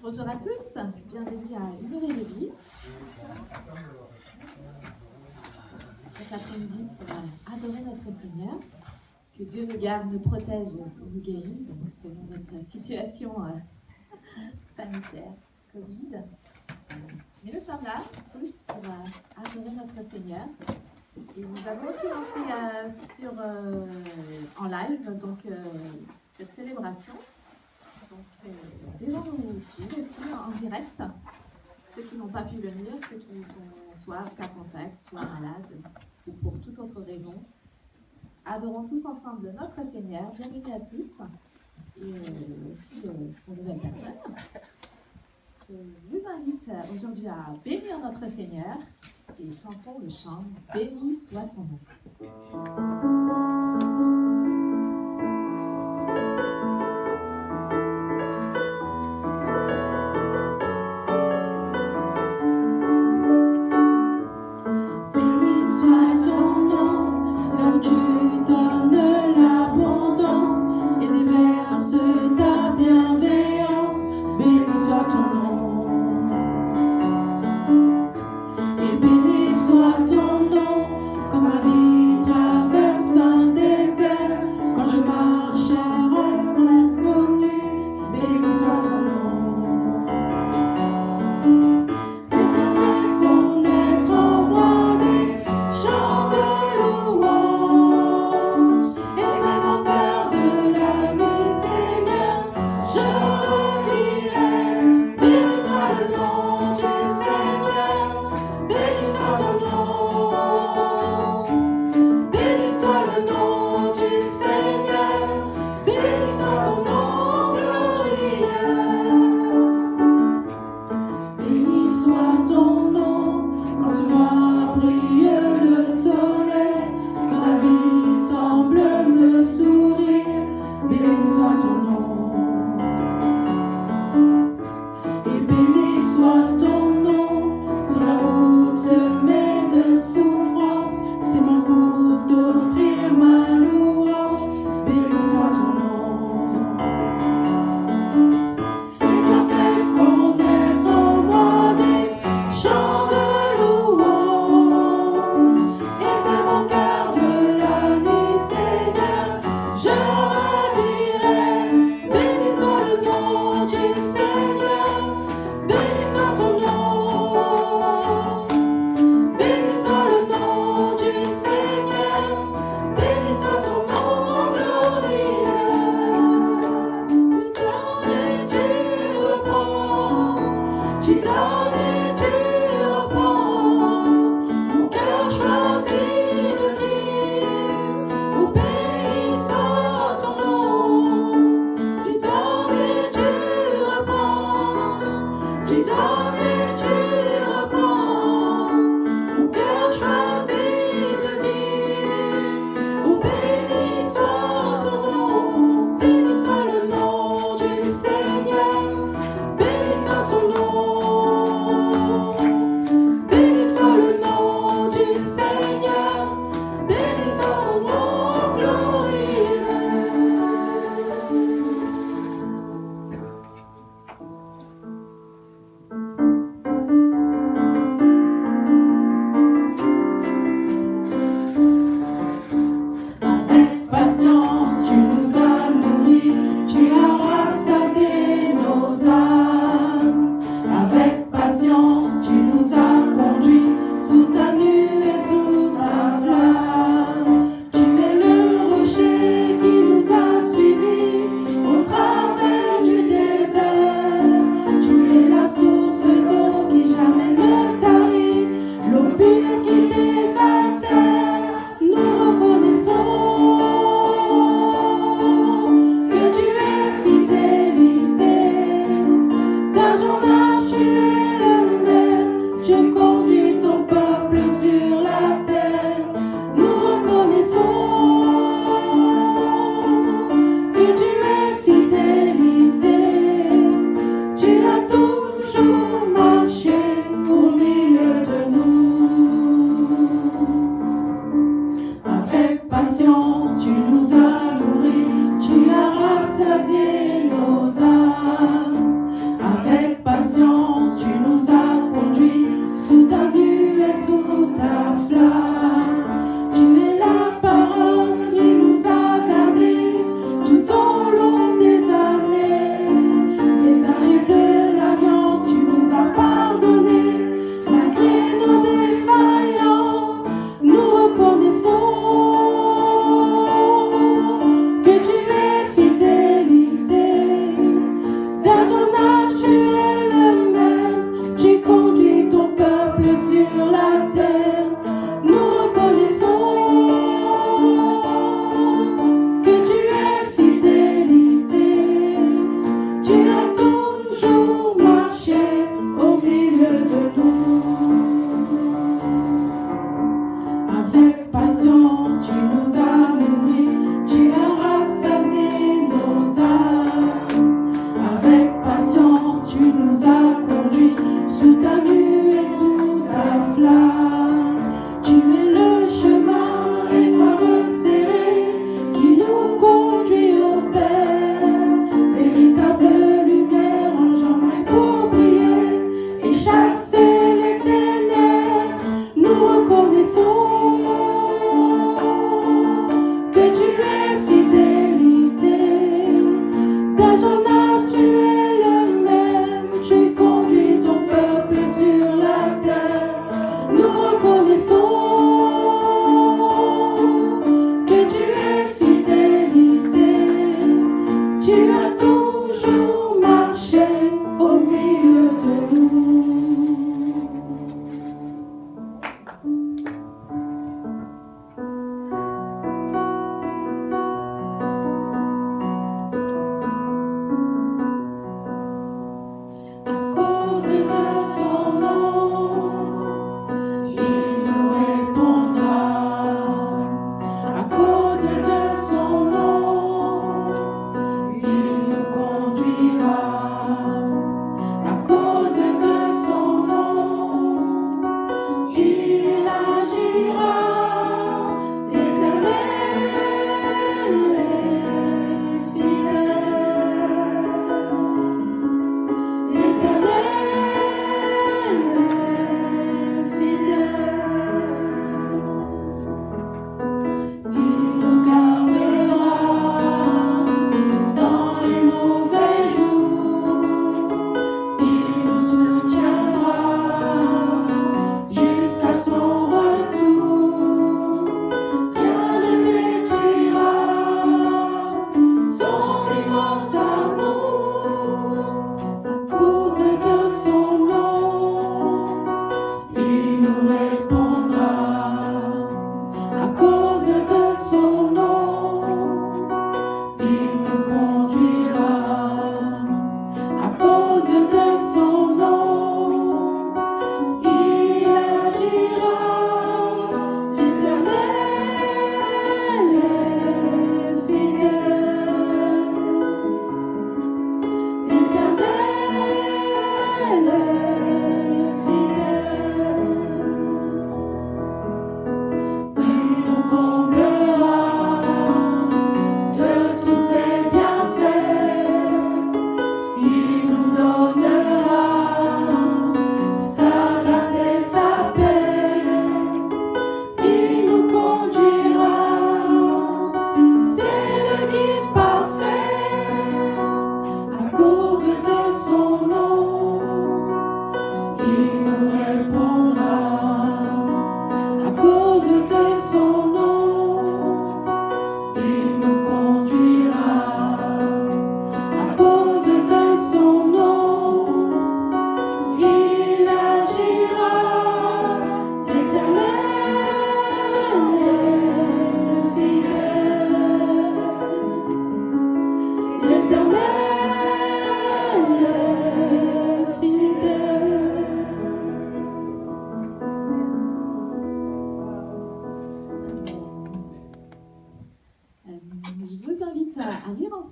Bonjour à tous, bienvenue à Une Nouvelle Église. Cet après-midi pour adorer notre Seigneur. Que Dieu nous garde, nous protège, nous guérit, donc selon notre situation sanitaire, Covid. Mais nous sommes là tous pour adorer notre Seigneur. Et nous avons aussi lancé en live donc, cette célébration. Donc, des gens nous suivent aussi en direct. Ceux qui n'ont pas pu venir, ceux qui sont soit cas contact, soit malades, ou pour toute autre raison. Adorons tous ensemble notre Seigneur. Bienvenue à tous. Et aussi aux nouvelles personnes. Je vous invite aujourd'hui à bénir notre Seigneur et chantons le chant « Béni soit ton nom ».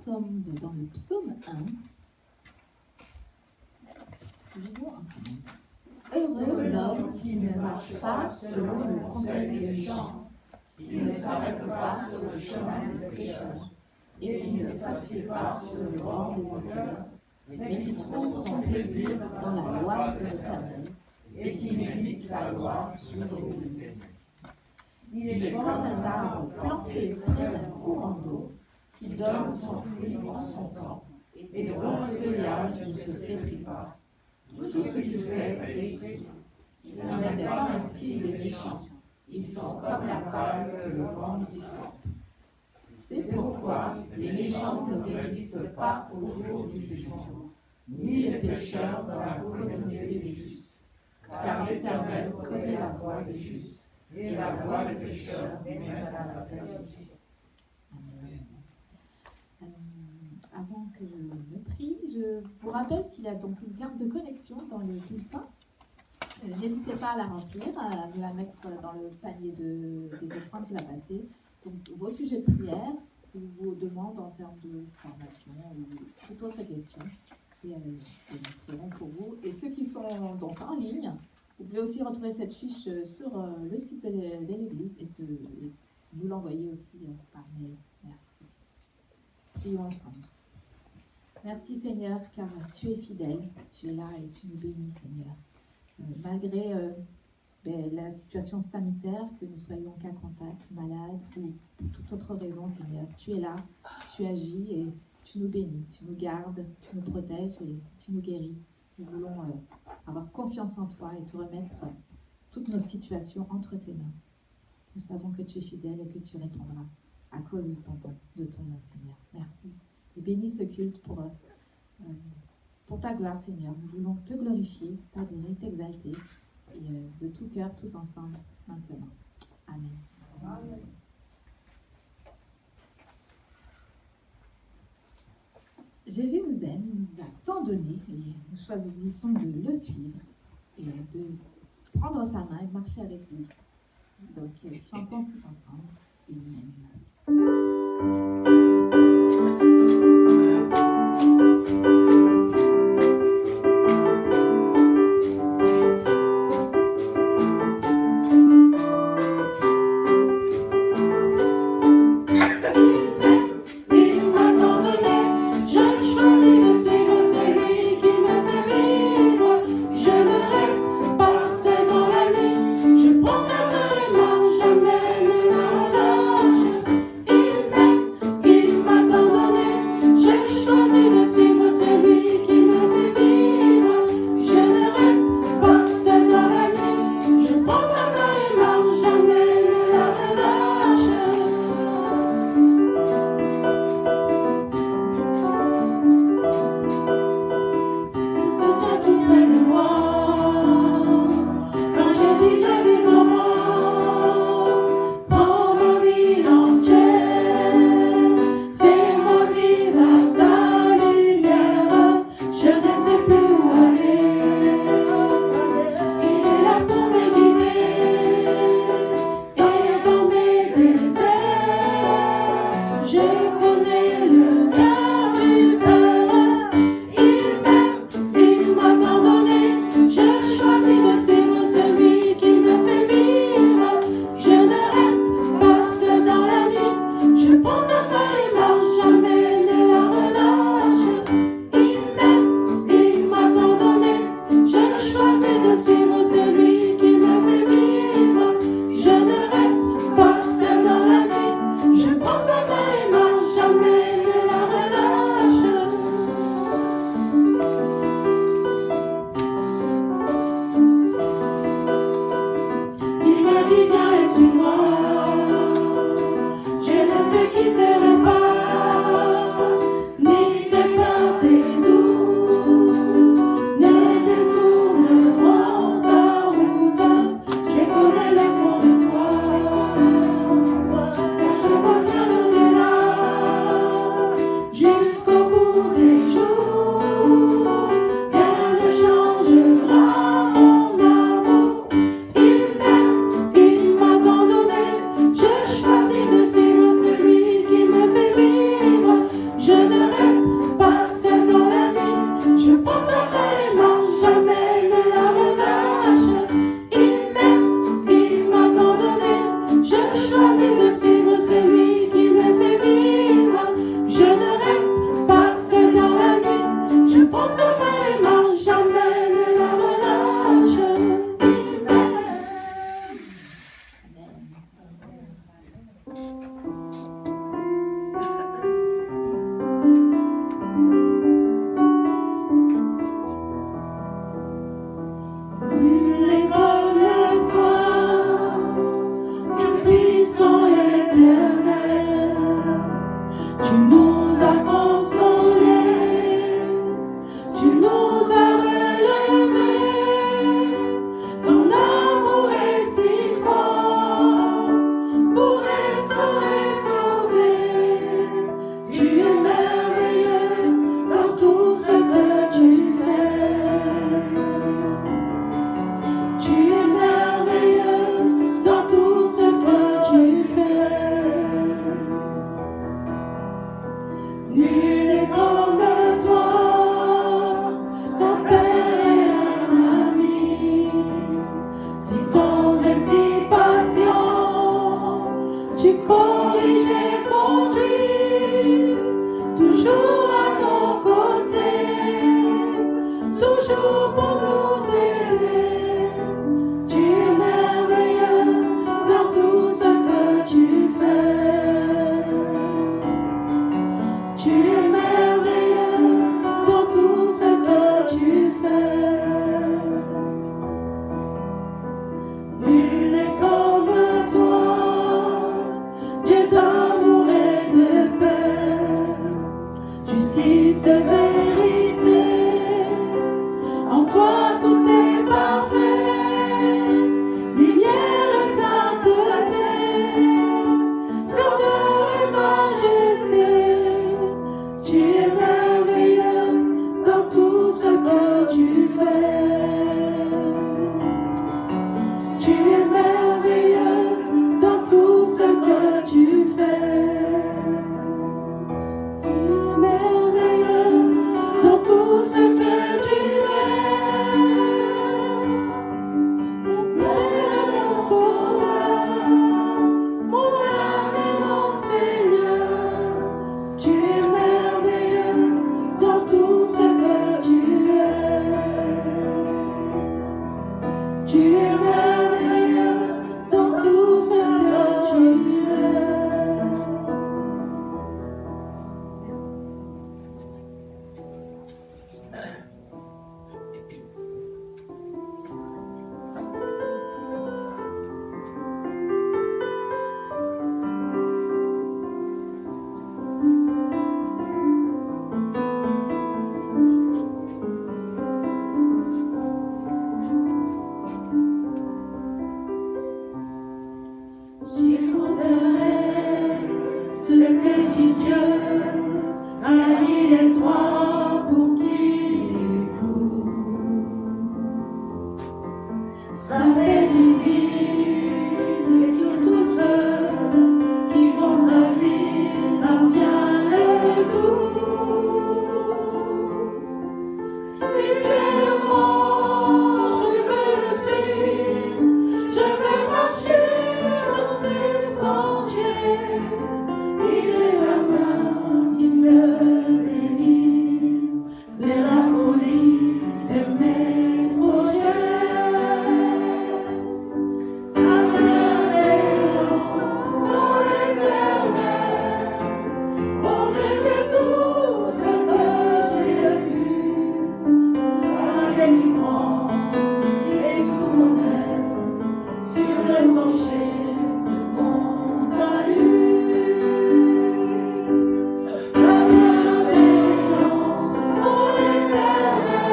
sommes dans le psaume 1. Lisons ensemble. Heureux l'homme qui ne marche pas selon le conseil des méchants, qui ne s'arrête pas sur le chemin des pécheurs, et qui ne s'assied pas sur le banc des moqueurs, mais qui trouve son plaisir dans la loi de l'Éternel, et qui médite sa loi jour et nuit. Il est comme un arbre planté près d'un courant d'eau, qui donne son fruit en son temps, et dont le feuillage ne se flétrit pas. Tout ce qu'il fait réussit. Il n'en est pas ainsi des méchants. Ils sont comme la paille que le vent dissipe. C'est pourquoi les méchants ne résistent pas au jour du jugement, ni les pécheurs dans la communauté des justes. Car l'Éternel connaît la voie des justes, et la voie des pécheurs mène à la perdition. Avant que je me prie, je vous rappelle qu'il y a donc une carte de connexion dans le bulletin. N'hésitez pas à la remplir, à vous la mettre dans le panier des offrandes qui va passer. Donc, vos sujets de prière ou vos demandes en termes de formation ou toute autre question. Et nous prierons pour vous. Et ceux qui sont donc en ligne, vous pouvez aussi retrouver cette fiche sur le site de l'Église et nous l'envoyer aussi par mail. Merci. Prions ensemble. Merci Seigneur, car tu es fidèle, tu es là et tu nous bénis Seigneur. Malgré la situation sanitaire, que nous soyons cas contact, malades ou pour toute autre raison Seigneur, tu es là, tu agis et tu nous bénis, tu nous gardes, tu nous protèges et tu nous guéris. Nous voulons avoir confiance en toi et te remettre toutes nos situations entre tes mains. Nous savons que tu es fidèle et que tu répondras à cause de ton nom Seigneur. Merci. Et bénis ce culte pour ta gloire, Seigneur. Nous voulons te glorifier, t'adorer, t'exalter, et de tout cœur, tous ensemble, maintenant. Amen. Amen. Jésus nous aime, il nous a tant donné, et nous choisissons de le suivre, et de prendre sa main et de marcher avec lui. Donc, chantons tous ensemble. Amen. Je fais. Tu es merveilleux dans tout ce que tu fais. Tu es merveilleux dans tout ce que tu es. Mon sauveur, mon âme et mon Seigneur. Tu es merveilleux dans tout ce que tu es. Tu es merveilleux dans tout ce que tu es. J'écouterai ce que dit Dieu, car il est droit pour qu'il écoute. Sa paix divine est sur tous ceux qui vont à lui, n'en vient le doux. Fidèlement, je veux le suivre, je veux marcher dans ses sentiers. Il est la main qui me délivre de la folie de mes projets. Ta bienveillance éternelle vaut mieux que tout ce que j'ai vu. Ta délivrance est sous ton aile, sur le rocher de ton salut. Ta bienveillance éternelle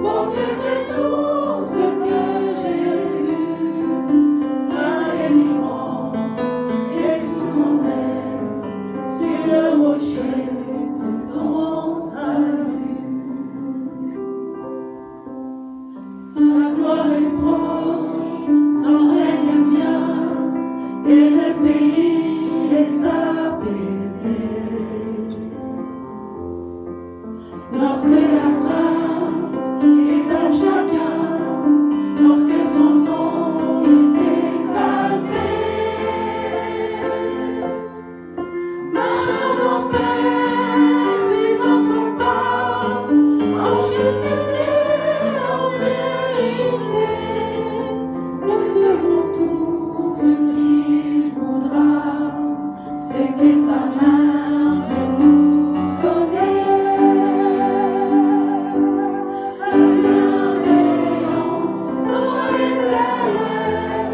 vaut mieux que tout ce que j'ai vu. Ta délivrance est sous ton aile, sur le rocher de ton salut. Sa gloire est proche, son règne vient, et le pays est apaisé. Lorsque la crainte est en chacun, lorsque son nom est exalté, marchons en paix, suivant son pas, en justice et en vérité. Recevons tout ce qu'il voudra, c'est que sa main veut nous donner. Ta bienveillance éternelle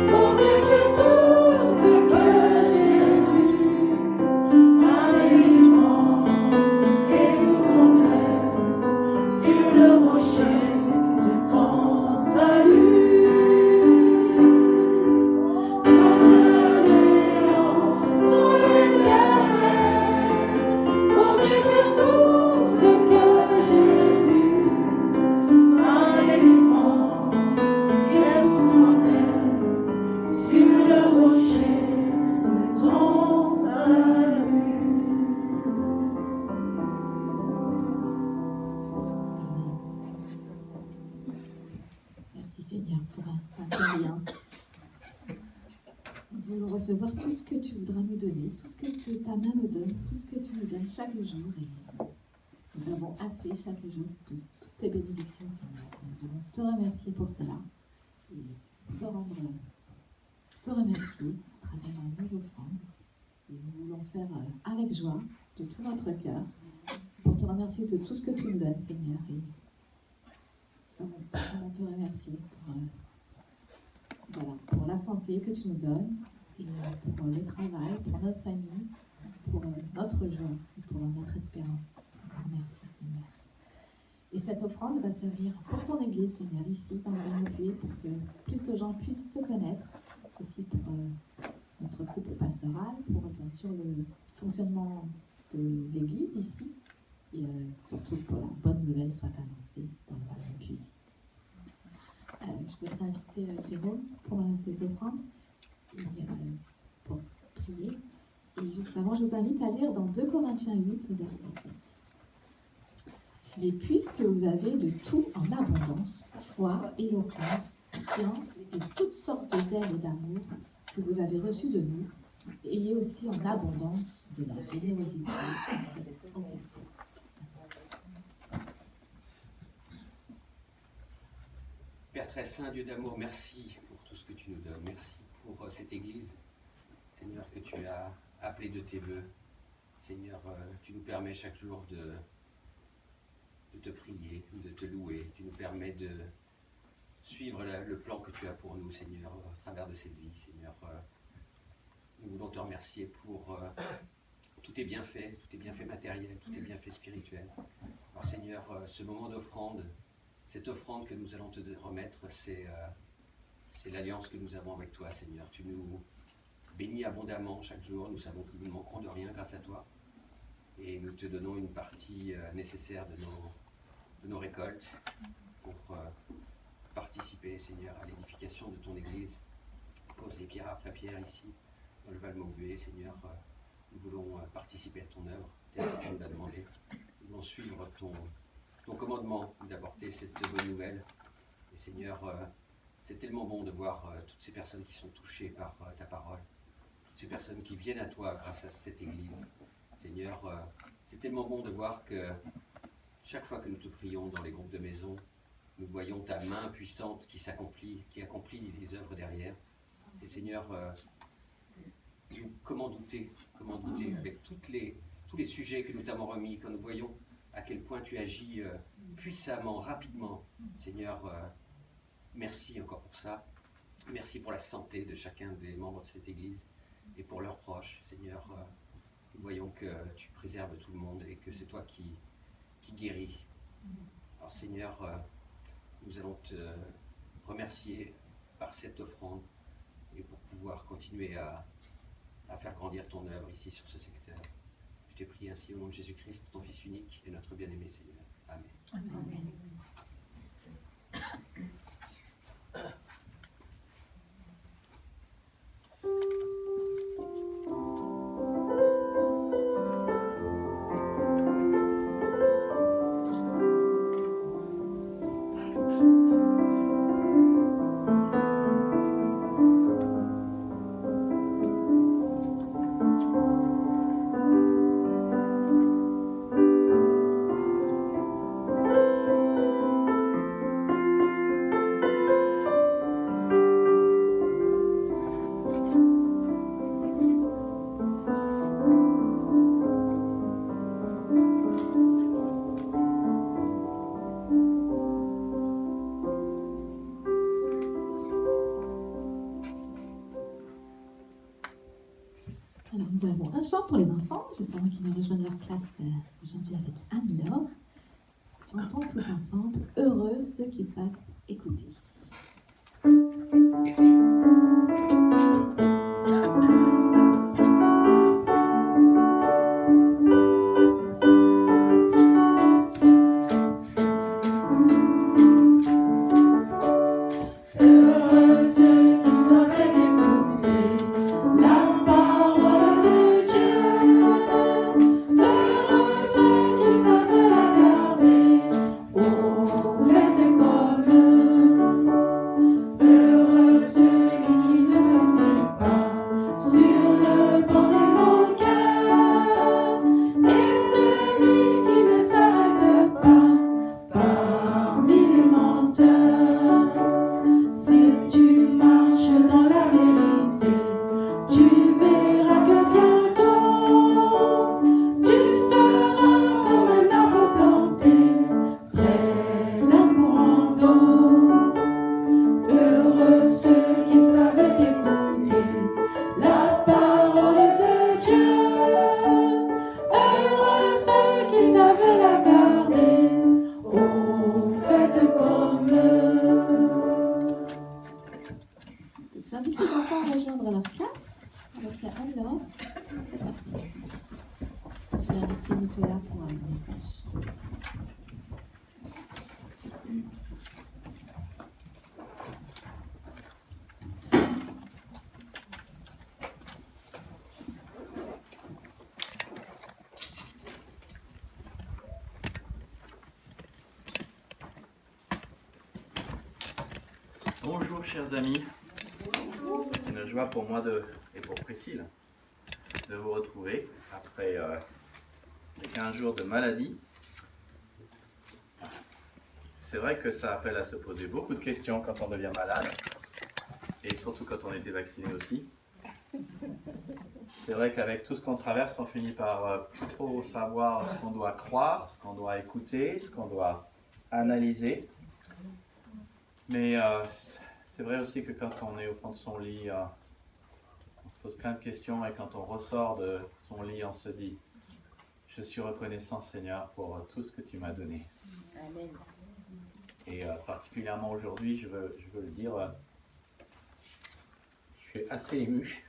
vaut mieux que tout ce que j'ai vu. Ma délivrance est sous ton aile, sur le rocher de ton salut. Ta bienveillance éternelle vaut mieux que tout ce que j'ai vu. Ma délivrance est sous ton aile, sur le rocher de ton salut. Merci Seigneur pour ta bienveillance. Nous voulons recevoir tout ce que tu voudras nous donner, tout ce que ta main nous donne, tout ce que tu nous donnes chaque jour. Et nous avons assez chaque jour de toutes tes bénédictions, Seigneur. Nous voulons te remercier pour cela et te remercier à travers nos offrandes. Et nous voulons faire avec joie, de tout notre cœur, pour te remercier de tout ce que tu nous donnes, Seigneur. Et nous savons pas comment te remercier pour la santé que tu nous donnes, et pour le travail, pour notre famille, pour notre joie et pour notre espérance. Encore merci, Seigneur. Et cette offrande va servir pour ton Église, Seigneur, ici, dans le Grenoble, pour que plus de gens puissent te connaître, aussi pour notre couple pastoral, pour bien sûr le fonctionnement de l'Église ici, et surtout que la bonne nouvelle soit annoncée dans le Val-de-Puy. Je voudrais inviter Jérôme pour les offrandes et pour prier. Et juste avant, je vous invite à lire dans 2 Corinthiens 8, verset 7. Mais puisque vous avez de tout en abondance, foi, éloquence, science et toutes sortes de zèle et d'amour que vous avez reçus de nous, ayez aussi en abondance de la générosité à cette occasion. Père très saint, Dieu d'amour, merci pour tout ce que tu nous donnes. Merci pour cette Église, Seigneur, que tu as appelée de tes voeux. Seigneur, tu nous permets chaque jour de te prier, de te louer. Tu nous permets de suivre le plan que tu as pour nous, Seigneur, à travers de cette vie. Seigneur, nous voulons te remercier pour tous tes bienfaits matériels, tous tes bienfaits spirituels. Alors Seigneur, ce moment d'offrande, cette offrande que nous allons te remettre, c'est l'alliance que nous avons avec toi, Seigneur. Tu nous bénis abondamment chaque jour. Nous savons que nous ne manquerons de rien grâce à toi. Et nous te donnons une partie nécessaire de nos récoltes pour participer, Seigneur, à l'édification de ton Église. Poser pierre après pierre ici, dans le Val-Maubuée, Seigneur. Nous voulons participer à ton œuvre, tel que tu nous l'as demandé. Nous voulons suivre ton commandement d'apporter cette bonne nouvelle. Et Seigneur, c'est tellement bon de voir toutes ces personnes qui sont touchées par ta parole, toutes ces personnes qui viennent à toi grâce à cette Église. Seigneur, c'est tellement bon de voir que chaque fois que nous te prions dans les groupes de maison, nous voyons ta main puissante qui s'accomplit, qui accomplit les œuvres derrière. Et Seigneur, comment douter avec tous les sujets que nous t'avons remis, quand nous voyons à quel point tu agis puissamment, rapidement. Seigneur, merci encore pour ça. Merci pour la santé de chacun des membres de cette Église et pour leurs proches. Seigneur, nous voyons que tu préserves tout le monde et que c'est toi qui guéris. Alors Seigneur, nous allons te remercier par cette offrande et pour pouvoir continuer à faire grandir ton œuvre ici sur ce secteur. Je t'ai prié ainsi au nom de Jésus-Christ, ton Fils unique et notre bien-aimé Seigneur. Amen. Amen. Alors, nous avons un chant pour les enfants, juste avant qu'ils ne rejoignent leur classe aujourd'hui avec Anne-Laure. Chantons tous ensemble, heureux ceux qui savent écouter. J'invite les enfants à rejoindre leur classe avec Anne-Laure cet après-midi. Je vais inviter Nicolas pour un message. message. Bonjour chers amis, c'est une joie pour moi et pour Priscille de vous retrouver après ces 15 jours de maladie. C'est vrai que ça appelle à se poser beaucoup de questions quand on devient malade et surtout quand on a été vacciné aussi. C'est vrai qu'avec tout ce qu'on traverse, on finit par plus trop savoir ce qu'on doit croire, ce qu'on doit écouter, ce qu'on doit analyser. Mais c'est vrai aussi que quand on est au fond de son lit, on se pose plein de questions et quand on ressort de son lit, on se dit « Je suis reconnaissant Seigneur pour tout ce que tu m'as donné. » Amen. Et particulièrement aujourd'hui, je veux le dire, je suis assez ému.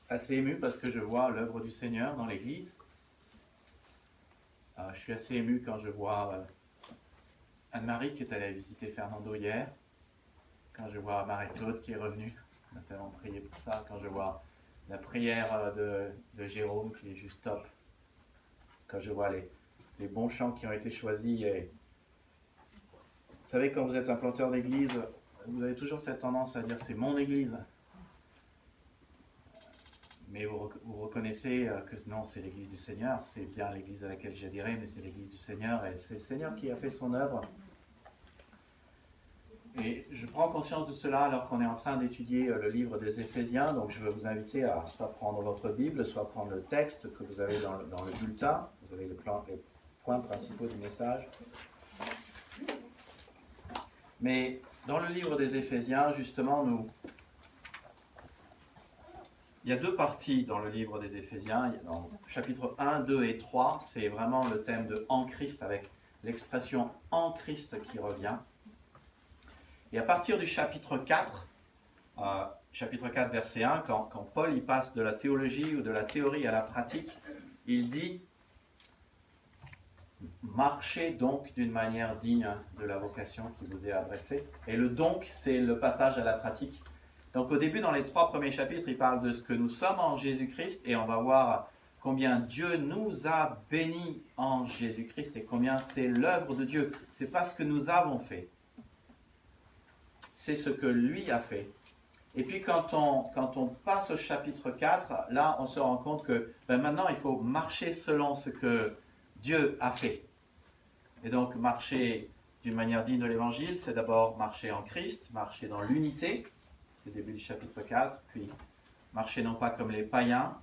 Assez ému parce que je vois l'œuvre du Seigneur dans l'Église. Je suis assez ému quand je vois Anne-Marie qui est allée visiter Fernando hier, quand je vois Marie-Claude qui est revenue, on a tellement prié pour ça, quand je vois la prière de Jérôme qui est juste top, quand je vois les bons chants qui ont été choisis. Et vous savez, quand vous êtes un planteur d'église, vous avez toujours cette tendance à dire c'est mon église. Mais vous reconnaissez que non, c'est l'église du Seigneur, c'est bien l'église à laquelle j'ai adhéré, mais c'est l'église du Seigneur et c'est le Seigneur qui a fait son œuvre. Et je prends conscience de cela alors qu'on est en train d'étudier le livre des Éphésiens, donc je veux vous inviter à soit prendre votre Bible, soit prendre le texte que vous avez dans le bulletin, vous avez les points principaux du message. Mais dans le livre des Éphésiens, justement, il y a deux parties dans le livre des Éphésiens. Dans chapitre 1, 2 et 3, c'est vraiment le thème de « en Christ » avec l'expression « en Christ » qui revient. Et à partir du chapitre 4 verset 1, quand Paul il passe de la théologie ou de la théorie à la pratique, il dit « Marchez donc d'une manière digne de la vocation qui vous est adressée ». Et le « donc », c'est le passage à la pratique. Donc au début, dans les 3 premiers chapitres, il parle de ce que nous sommes en Jésus-Christ et on va voir combien Dieu nous a bénis en Jésus-Christ et combien c'est l'œuvre de Dieu. Ce n'est pas ce que nous avons fait, c'est ce que lui a fait. Et puis quand on passe au chapitre 4, là on se rend compte que maintenant il faut marcher selon ce que Dieu a fait. Et donc marcher d'une manière digne de l'Évangile, c'est d'abord marcher en Christ, marcher dans l'unité, c'est le début du chapitre 4, puis marcher non pas comme les païens,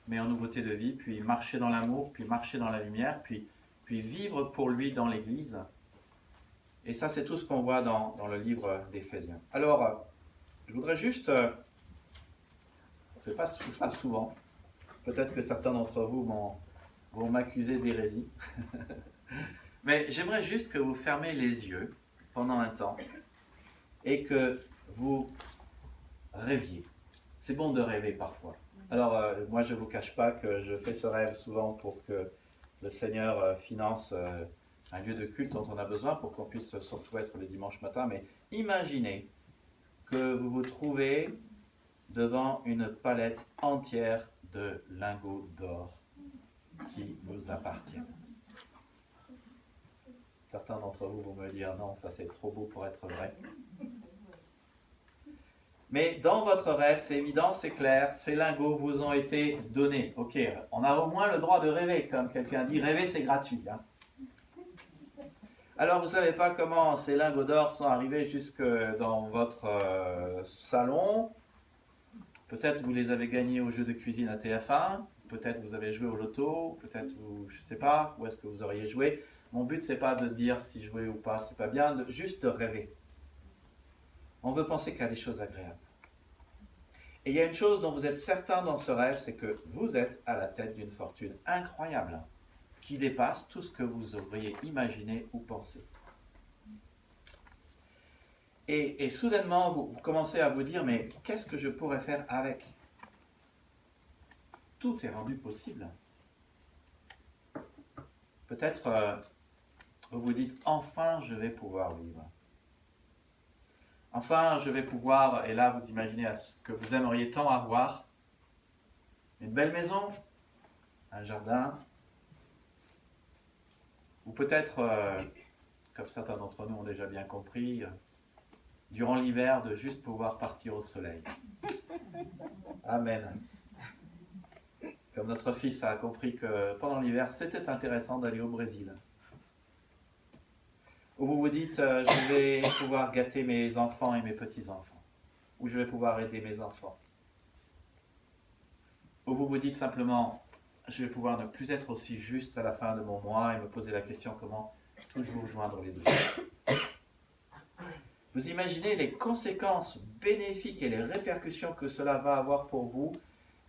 mais en nouveauté de vie, puis marcher dans l'amour, puis marcher dans la lumière, puis vivre pour lui dans l'Église. Et ça, c'est tout ce qu'on voit dans le livre d'Éphésiens. Alors, je voudrais juste... on ne fait pas ça souvent. Peut-être que certains d'entre vous vont m'accuser d'hérésie. Mais j'aimerais juste que vous fermez les yeux pendant un temps et que vous rêviez. C'est bon de rêver parfois. Alors, moi, je ne vous cache pas que je fais ce rêve souvent pour que le Seigneur finance un lieu de culte dont on a besoin pour qu'on puisse surtout être le dimanche matin. Mais imaginez que vous vous trouvez devant une palette entière de lingots d'or qui vous appartiennent. Certains d'entre vous vont me dire non, ça c'est trop beau pour être vrai. Mais dans votre rêve, c'est évident, c'est clair, ces lingots vous ont été donnés. Ok, on a au moins le droit de rêver, comme quelqu'un dit, rêver c'est gratuit. Hein. Alors vous ne savez pas comment ces lingots d'or sont arrivés jusque dans votre salon. Peut-être vous les avez gagnés au jeu de cuisine à TF1, peut-être vous avez joué au loto, peut-être vous, je ne sais pas, où est-ce que vous auriez joué. Mon but, ce n'est pas de dire si jouer ou pas, c'est pas bien, juste de rêver. On veut penser qu'à des choses agréables. Et il y a une chose dont vous êtes certain dans ce rêve, c'est que vous êtes à la tête d'une fortune incroyable, qui dépasse tout ce que vous auriez imaginé ou pensé. Et soudainement, vous commencez à vous dire, mais qu'est-ce que je pourrais faire avec ? Tout est rendu possible. peut-être vous vous dites, enfin je vais pouvoir vivre. Enfin je vais pouvoir, et là vous imaginez à ce que vous aimeriez tant avoir, une belle maison, un jardin, ou peut-être, comme certains d'entre nous ont déjà bien compris, durant l'hiver, de juste pouvoir partir au soleil. Amen. Comme notre fils a compris que pendant l'hiver, c'était intéressant d'aller au Brésil. Ou vous vous dites, je vais pouvoir gâter mes enfants et mes petits-enfants. Ou je vais pouvoir aider mes enfants. Ou vous vous dites simplement, je vais pouvoir ne plus être aussi juste à la fin de mon mois et me poser la question comment toujours joindre les deux. Vous imaginez les conséquences bénéfiques et les répercussions que cela va avoir pour vous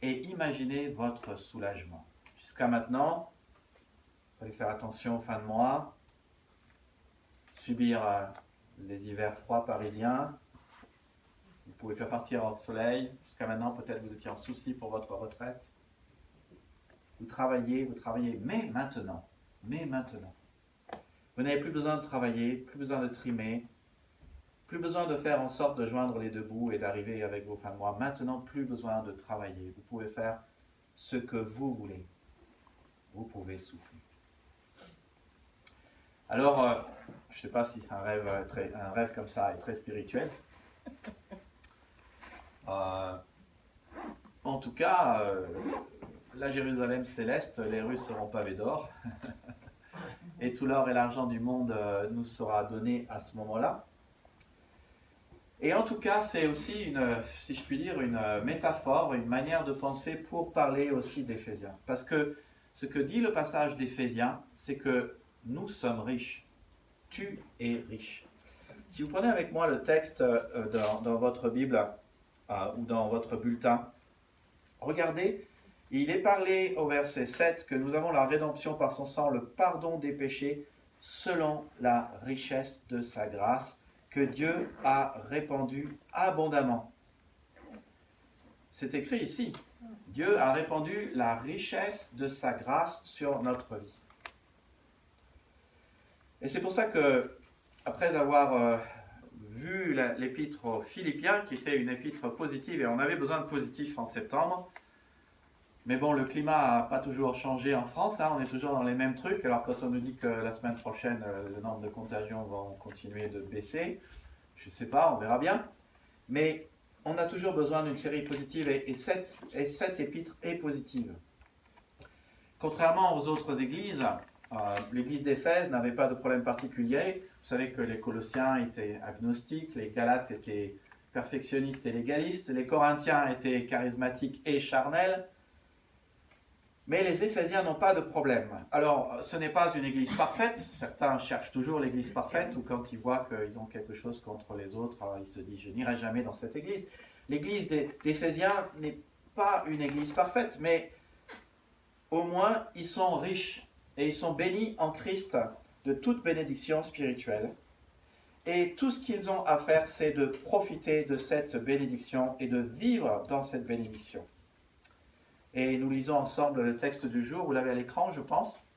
et imaginez votre soulagement. Jusqu'à maintenant, il fallait faire attention aux fins de mois, subir les hivers froids parisiens, vous ne pouvez pas partir au soleil. Jusqu'à maintenant, peut-être vous étiez en souci pour votre retraite. Vous travaillez, mais maintenant, vous n'avez plus besoin de travailler, plus besoin de trimer, plus besoin de faire en sorte de joindre les deux bouts et d'arriver avec vos fins de mois. Maintenant, plus besoin de travailler. Vous pouvez faire ce que vous voulez. Vous pouvez souffler. Alors, je ne sais pas si c'est un rêve comme ça est très spirituel. En tout cas, la Jérusalem céleste, les rues seront pavées d'or. Et tout l'or et l'argent du monde nous sera donné à ce moment-là. Et en tout cas, c'est aussi, si je puis dire, une métaphore, une manière de penser pour parler aussi d'Éphésiens. Parce que ce que dit le passage d'Éphésiens, c'est que nous sommes riches. Tu es riche. Si vous prenez avec moi le texte dans votre Bible ou dans votre bulletin, regardez, il est parlé au verset 7 que nous avons la rédemption par son sang, le pardon des péchés, selon la richesse de sa grâce, que Dieu a répandu abondamment. C'est écrit ici. Dieu a répandu la richesse de sa grâce sur notre vie. Et c'est pour ça que, après avoir vu l'épître aux Philippiens, qui était une épître positive, et on avait besoin de positif en septembre, mais bon, le climat n'a pas toujours changé en France, on est toujours dans les mêmes trucs. Alors quand on nous dit que la semaine prochaine, le nombre de contagions va continuer de baisser, je ne sais pas, on verra bien. Mais on a toujours besoin d'une série positive et cette épître est positive. Contrairement aux autres églises, l'église d'Éphèse n'avait pas de problème particulier. Vous savez que les Colossiens étaient agnostiques, les Galates étaient perfectionnistes et légalistes, les Corinthiens étaient charismatiques et charnels. Mais les Éphésiens n'ont pas de problème. Alors, ce n'est pas une église parfaite. Certains cherchent toujours l'église parfaite, ou quand ils voient qu'ils ont quelque chose contre les autres, ils se disent « je n'irai jamais dans cette église ». L'église d'Éphésiens n'est pas une église parfaite, mais au moins ils sont riches et ils sont bénis en Christ de toute bénédiction spirituelle. Et tout ce qu'ils ont à faire, c'est de profiter de cette bénédiction et de vivre dans cette bénédiction. Et nous lisons ensemble le texte du jour. Vous l'avez à l'écran, je pense.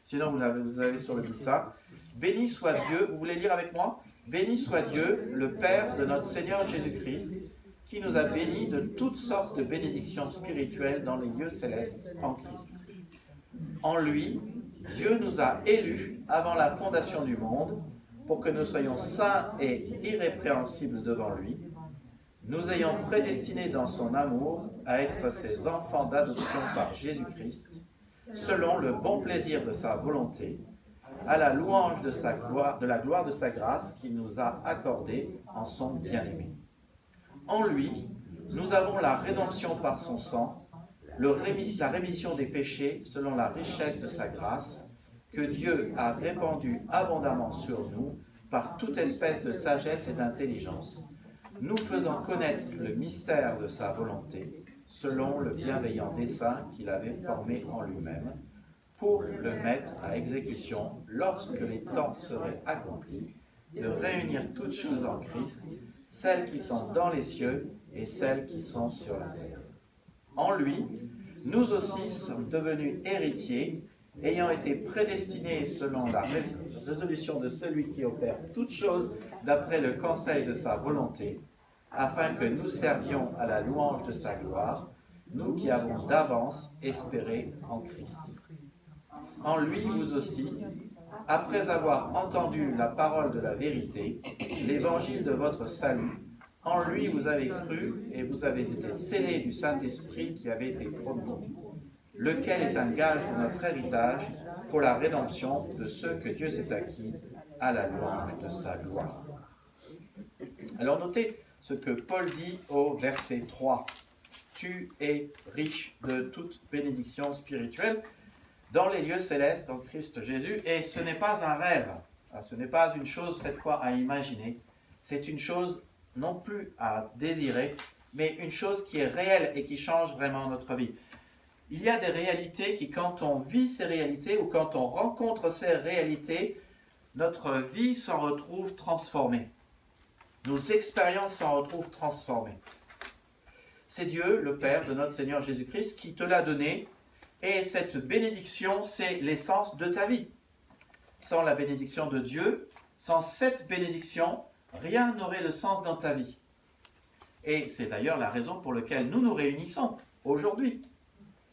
Sinon, vous l'avez sur le bulletin. Béni soit Dieu. Vous voulez lire avec moi? Béni soit Dieu, le Père de notre Seigneur Jésus-Christ, qui nous a bénis de toutes sortes de bénédictions spirituelles dans les lieux célestes en Christ. En lui, Dieu nous a élus avant la fondation du monde pour que nous soyons saints et irrépréhensibles devant lui, nous ayant prédestinés dans son amour à être ses enfants d'adoption par Jésus-Christ, selon le bon plaisir de sa volonté, à la louange de la gloire de sa grâce qu'il nous a accordée en son bien-aimé. En lui, nous avons la rédemption par son sang, la rémission des péchés selon la richesse de sa grâce, que Dieu a répandue abondamment sur nous par toute espèce de sagesse et d'intelligence, nous faisant connaître le mystère de sa volonté, selon le bienveillant dessein qu'il avait formé en lui-même, pour le mettre à exécution lorsque les temps seraient accomplis, de réunir toutes choses en Christ, celles qui sont dans les cieux et celles qui sont sur la terre. En lui, nous aussi sommes devenus héritiers, ayant été prédestinés selon la résolution de celui qui opère toutes choses d'après le conseil de sa volonté, afin que nous servions à la louange de sa gloire, nous qui avons d'avance espéré en Christ. En lui, vous aussi, après avoir entendu la parole de la vérité, l'évangile de votre salut, en lui vous avez cru et vous avez été scellés du Saint-Esprit qui avait été promis, lequel est un gage de notre héritage pour la rédemption de ceux que Dieu s'est acquis à la louange de sa gloire. Alors notez ce que Paul dit au verset 3. Tu es riche de toute bénédiction spirituelle dans les lieux célestes en Christ Jésus. Et ce n'est pas un rêve, ce n'est pas une chose cette fois à imaginer, c'est une chose non plus à désirer, mais une chose qui est réelle et qui change vraiment notre vie. Il y a des réalités qui, quand on vit ces réalités ou quand on rencontre ces réalités, notre vie s'en retrouve transformée. Nos expériences s'en retrouvent transformées. C'est Dieu, le Père de notre Seigneur Jésus-Christ, qui te l'a donné. Et cette bénédiction, c'est l'essence de ta vie. Sans la bénédiction de Dieu, sans cette bénédiction, rien n'aurait de sens dans ta vie. Et c'est d'ailleurs la raison pour laquelle nous nous réunissons aujourd'hui.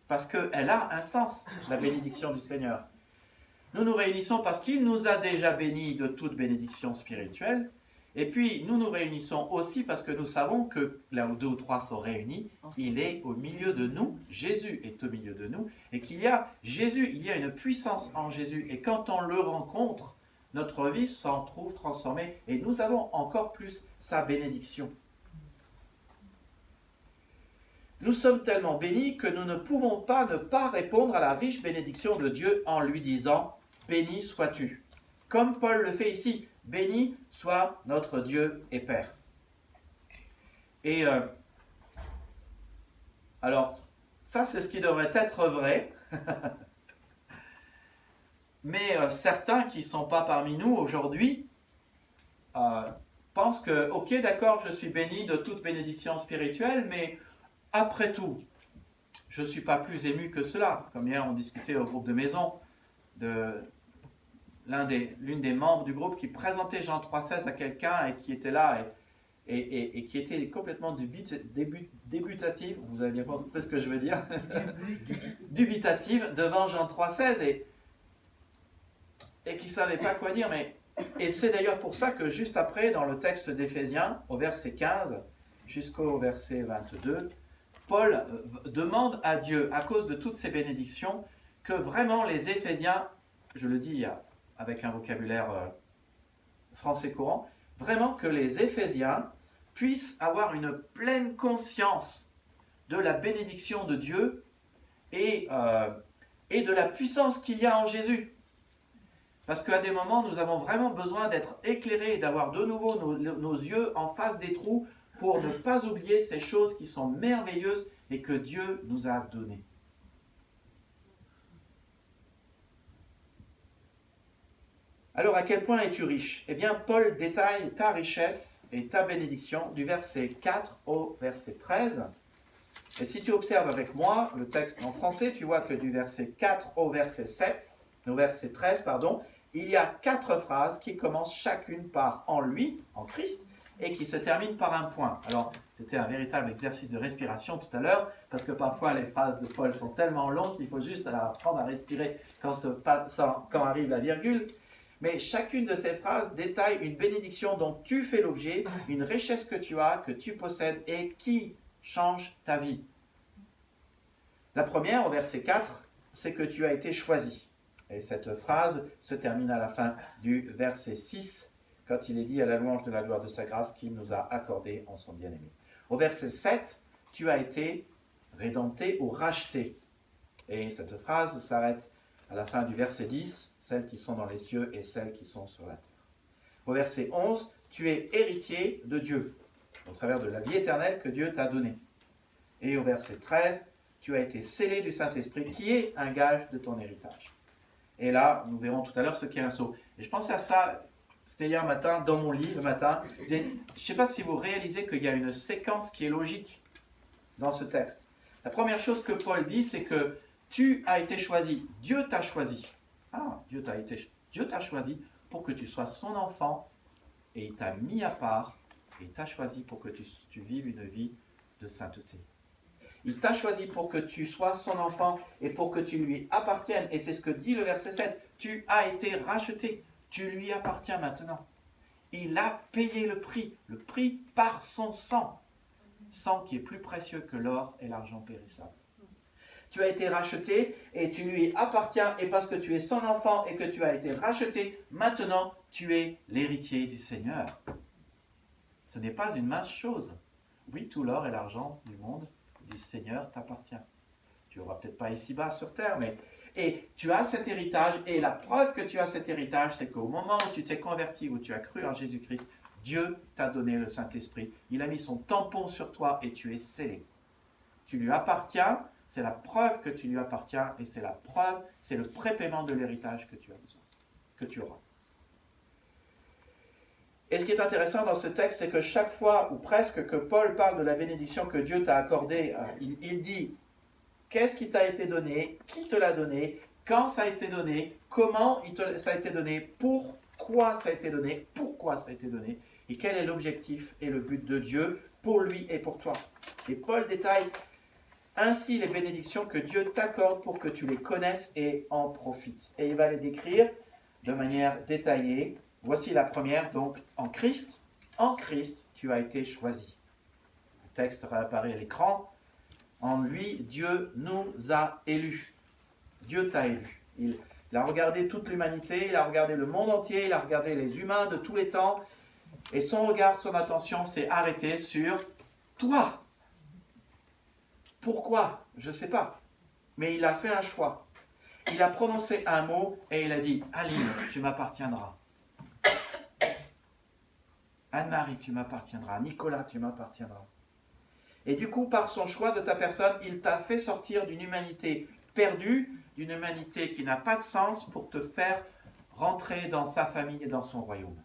Parce qu'elle a un sens, la bénédiction du Seigneur. Nous nous réunissons parce qu'il nous a déjà bénis de toute bénédiction spirituelle. Et puis, nous nous réunissons aussi parce que nous savons que là où 2 ou 3 sont réunis, il est au milieu de nous, Jésus est au milieu de nous, et qu'il y a Jésus, il y a une puissance en Jésus. Et quand on le rencontre, notre vie s'en trouve transformée et nous avons encore plus sa bénédiction. Nous sommes tellement bénis que nous ne pouvons pas ne pas répondre à la riche bénédiction de Dieu en lui disant « Béni sois-tu ». Comme Paul le fait ici, « Béni soit notre Dieu et Père ». Et alors, ça c'est ce qui devrait être vrai. Mais certains qui ne sont pas parmi nous aujourd'hui pensent que, ok, d'accord, je suis béni de toute bénédiction spirituelle, mais après tout, je ne suis pas plus ému que cela. Comme hier, on discutait au groupe de maison de l'une des membres du groupe qui présentait Jean 3,16 à quelqu'un et qui était là et qui était complètement dubitative, vous avez bien compris ce que je veux dire, dubitative devant Jean 3,16 et qui ne savait pas quoi dire. Et c'est d'ailleurs pour ça que juste après, dans le texte d'Éphésiens, au verset 15 jusqu'au verset 22, Paul demande à Dieu, à cause de toutes ces bénédictions, que vraiment les Éphésiens, je le dis avec un vocabulaire français courant, vraiment que les Éphésiens puissent avoir une pleine conscience de la bénédiction de Dieu et de la puissance qu'il y a en Jésus. Parce qu'à des moments, nous avons vraiment besoin d'être éclairés, d'avoir de nouveau nos yeux en face des trous pour ne pas oublier ces choses qui sont merveilleuses et que Dieu nous a données. Alors, à quel point es-tu riche? Eh bien, Paul détaille ta richesse et ta bénédiction du verset 4 au verset 13. Et si tu observes avec moi le texte en français, tu vois que du verset 4 au verset 13, il y a 4 phrases qui commencent chacune par « en lui », en Christ, et qui se terminent par un point. Alors, c'était un véritable exercice de respiration tout à l'heure, parce que parfois les phrases de Paul sont tellement longues qu'il faut juste apprendre à respirer quand arrive la virgule. Mais chacune de ces phrases détaille une bénédiction dont tu fais l'objet, une richesse que tu as, que tu possèdes et qui change ta vie. La première, au verset 4, c'est que tu as été choisi. Et cette phrase se termine à la fin du verset 6, quand il est dit à la louange de la gloire de sa grâce qu'il nous a accordé en son bien-aimé. Au verset 7, tu as été rédempté ou racheté. Et cette phrase s'arrête à la fin du verset 10, celles qui sont dans les cieux et celles qui sont sur la terre. Au verset 11, tu es héritier de Dieu, au travers de la vie éternelle que Dieu t'a donnée. Et au verset 13, tu as été scellé du Saint-Esprit, qui est un gage de ton héritage. Et là, nous verrons tout à l'heure ce qu'est un sceau. Et je pensais à ça, c'était hier matin, dans mon lit, le matin. Je ne sais pas si vous réalisez qu'il y a une séquence qui est logique dans ce texte. La première chose que Paul dit, c'est que Tu as été choisi. Dieu t'a choisi. Ah, Dieu t'a choisi pour que tu sois son enfant et il t'a mis à part et il t'a choisi pour que tu vives une vie de sainteté. Il t'a choisi pour que tu sois son enfant et pour que tu lui appartiennes. Et c'est ce que dit le verset 7. Tu as été racheté. Tu lui appartiens maintenant. Il a payé le prix par son sang. Sang qui est plus précieux que l'or et l'argent périssable. Tu as été racheté et tu lui appartiens. Et parce que tu es son enfant et que tu as été racheté, maintenant tu es l'héritier du Seigneur. Ce n'est pas une mince chose. Oui, tout l'or et l'argent du monde du Seigneur t'appartient. Tu n'auras peut-être pas ici-bas sur terre, mais... Et tu as cet héritage, et la preuve que tu as cet héritage, c'est qu'au moment où tu t'es converti, où tu as cru en Jésus-Christ, Dieu t'a donné le Saint-Esprit. Il a mis son tampon sur toi et tu es scellé. Tu lui appartiens, c'est la preuve que tu lui appartiens, et c'est la preuve, c'est le prépaiement de l'héritage que tu as besoin, que tu auras. Et ce qui est intéressant dans ce texte, c'est que chaque fois, ou presque, que Paul parle de la bénédiction que Dieu t'a accordée, il dit qu'est-ce qui t'a été donné, qui te l'a donné, quand ça a été donné, comment ça a été donné, pourquoi ça a été donné, et quel est l'objectif et le but de Dieu pour lui et pour toi. Et Paul détaille ainsi les bénédictions que Dieu t'accorde pour que tu les connaisses et en profites. Et il va les décrire de manière détaillée. Voici la première, donc en Christ, tu as été choisi. Le texte réapparaît à l'écran. En lui, Dieu nous a élus. Dieu t'a élu. Il a regardé toute l'humanité, il a regardé le monde entier, il a regardé les humains de tous les temps, et son regard, son attention s'est arrêtée sur toi. Pourquoi? Je ne sais pas. Mais il a fait un choix. Il a prononcé un mot et il a dit « Aline, tu m'appartiendras. » Anne-Marie, tu m'appartiendras. Nicolas, tu m'appartiendras. Et du coup, par son choix de ta personne, il t'a fait sortir d'une humanité perdue, d'une humanité qui n'a pas de sens pour te faire rentrer dans sa famille et dans son royaume.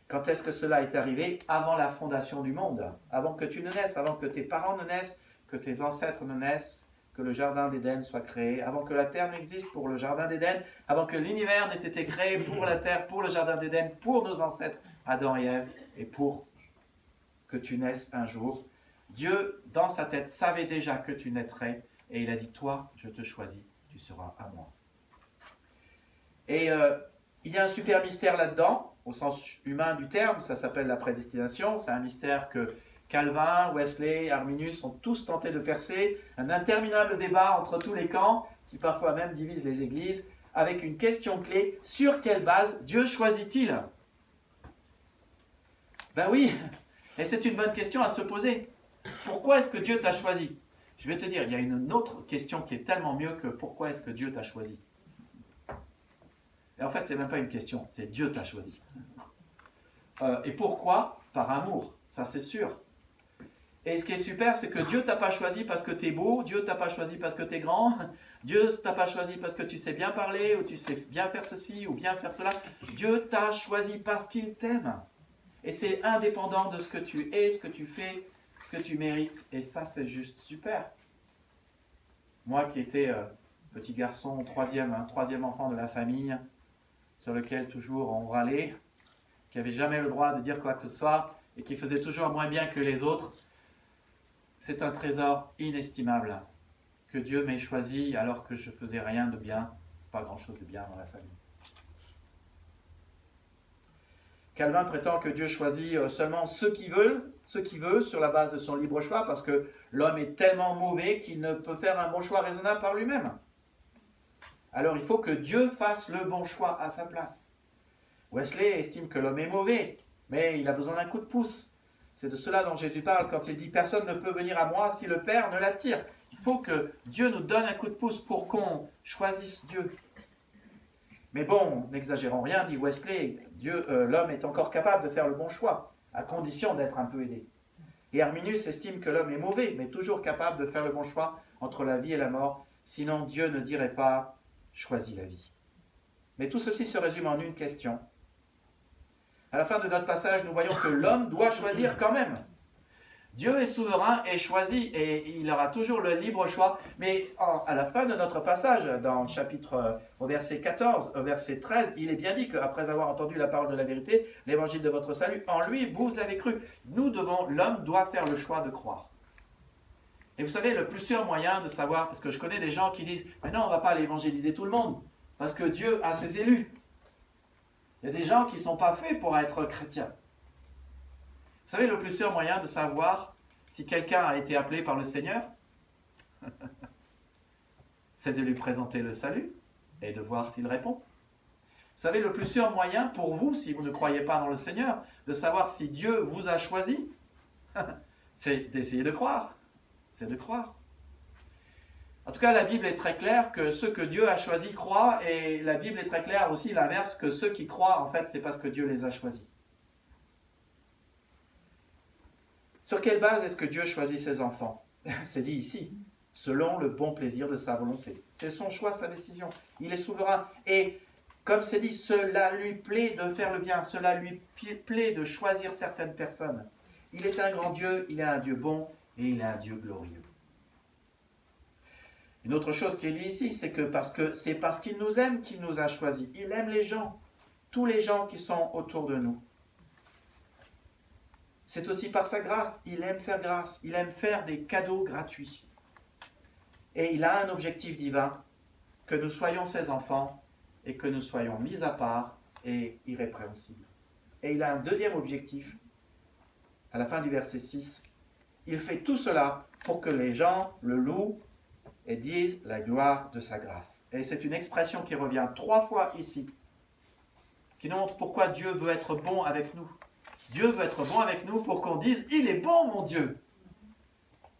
Quand est-ce que cela est arrivé? Avant la fondation du monde, avant que tu ne naisses, avant que tes parents ne naissent, que tes ancêtres ne naissent, que le jardin d'Éden soit créé, avant que la terre n'existe pour le jardin d'Éden, avant que l'univers n'ait été créé pour la terre, pour le jardin d'Éden, pour nos ancêtres, Adam et Ève, et pour que tu naisses un jour. Dieu, dans sa tête, savait déjà que tu naîtrais, et il a dit, toi, je te choisis, tu seras à moi. Et il y a un super mystère là-dedans, au sens humain du terme, ça s'appelle la prédestination, c'est un mystère que Calvin, Wesley, Arminius ont tous tenté de percer, un interminable débat entre tous les camps, qui parfois même divise les églises, avec une question clé, sur quelle base Dieu choisit-il? Ben oui, et c'est une bonne question à se poser. Pourquoi est-ce que Dieu t'a choisi? Je vais te dire, il y a une autre question qui est tellement mieux que pourquoi est-ce que Dieu t'a choisi? Et en fait, c'est même pas une question, c'est Dieu t'a choisi. Et pourquoi? Par amour, ça c'est sûr. Et ce qui est super, c'est que Dieu t'a pas choisi parce que tu es beau, Dieu t'a pas choisi parce que tu es grand, Dieu t'a pas choisi parce que tu sais bien parler, ou tu sais bien faire ceci, ou bien faire cela. Dieu t'a choisi parce qu'il t'aime. Et c'est indépendant de ce que tu es, ce que tu fais, ce que tu mérites. Et ça, c'est juste super. Moi qui étais petit garçon, troisième enfant de la famille, sur lequel toujours on râlait, qui n'avait jamais le droit de dire quoi que ce soit, et qui faisait toujours moins bien que les autres, c'est un trésor inestimable que Dieu m'ait choisi alors que je faisais rien de bien, pas grand-chose de bien dans la famille. Calvin prétend que Dieu choisit seulement ceux qui veut sur la base de son libre choix, parce que l'homme est tellement mauvais qu'il ne peut faire un bon choix raisonnable par lui-même. Alors il faut que Dieu fasse le bon choix à sa place. Wesley estime que l'homme est mauvais, mais il a besoin d'un coup de pouce. C'est de cela dont Jésus parle quand il dit « Personne ne peut venir à moi si le Père ne l'attire ». Il faut que Dieu nous donne un coup de pouce pour qu'on choisisse Dieu. Mais bon, n'exagérons rien, dit Wesley, l'homme est encore capable de faire le bon choix, à condition d'être un peu aidé. Et Arminius estime que l'homme est mauvais, mais toujours capable de faire le bon choix entre la vie et la mort, sinon Dieu ne dirait pas « choisis la vie ». Mais tout ceci se résume en une question. À la fin de notre passage, nous voyons que l'homme doit choisir quand même. Dieu est souverain et choisi et il aura toujours le libre choix. Mais à la fin de notre passage, dans le chapitre, au verset 14, au verset 13, il est bien dit qu'après avoir entendu la parole de la vérité, l'évangile de votre salut, en lui vous avez cru. L'homme doit faire le choix de croire. Et vous savez, le plus sûr moyen de savoir, parce que je connais des gens qui disent « Mais non, on ne va pas aller évangéliser tout le monde, parce que Dieu a ses élus. » Il y a des gens qui ne sont pas faits pour être chrétiens. Vous savez, le plus sûr moyen de savoir si quelqu'un a été appelé par le Seigneur, c'est de lui présenter le salut et de voir s'il répond. Vous savez, le plus sûr moyen pour vous, si vous ne croyez pas dans le Seigneur, de savoir si Dieu vous a choisi, c'est d'essayer de croire. C'est de croire. En tout cas, la Bible est très claire que ceux que Dieu a choisis croient, et la Bible est très claire aussi l'inverse, que ceux qui croient, en fait, c'est parce que Dieu les a choisis. Sur quelle base est-ce que Dieu choisit ses enfants? C'est dit ici, selon le bon plaisir de sa volonté. C'est son choix, sa décision. Il est souverain. Et comme c'est dit, cela lui plaît de faire le bien, cela lui plaît de choisir certaines personnes. Il est un grand Dieu, il est un Dieu bon et il est un Dieu glorieux. Une autre chose qui est dit ici, c'est que c'est parce qu'il nous aime qu'il nous a choisis. Il aime les gens, tous les gens qui sont autour de nous. C'est aussi par sa grâce, il aime faire grâce, il aime faire des cadeaux gratuits. Et il a un objectif divin, que nous soyons ses enfants et que nous soyons mis à part et irrépréhensibles. Et il a un deuxième objectif, à la fin du verset 6. Il fait tout cela pour que les gens le louent et disent la gloire de sa grâce. Et c'est une expression qui revient 3 fois ici, qui nous montre pourquoi Dieu veut être bon avec nous. Dieu veut être bon avec nous pour qu'on dise « Il est bon, mon Dieu !»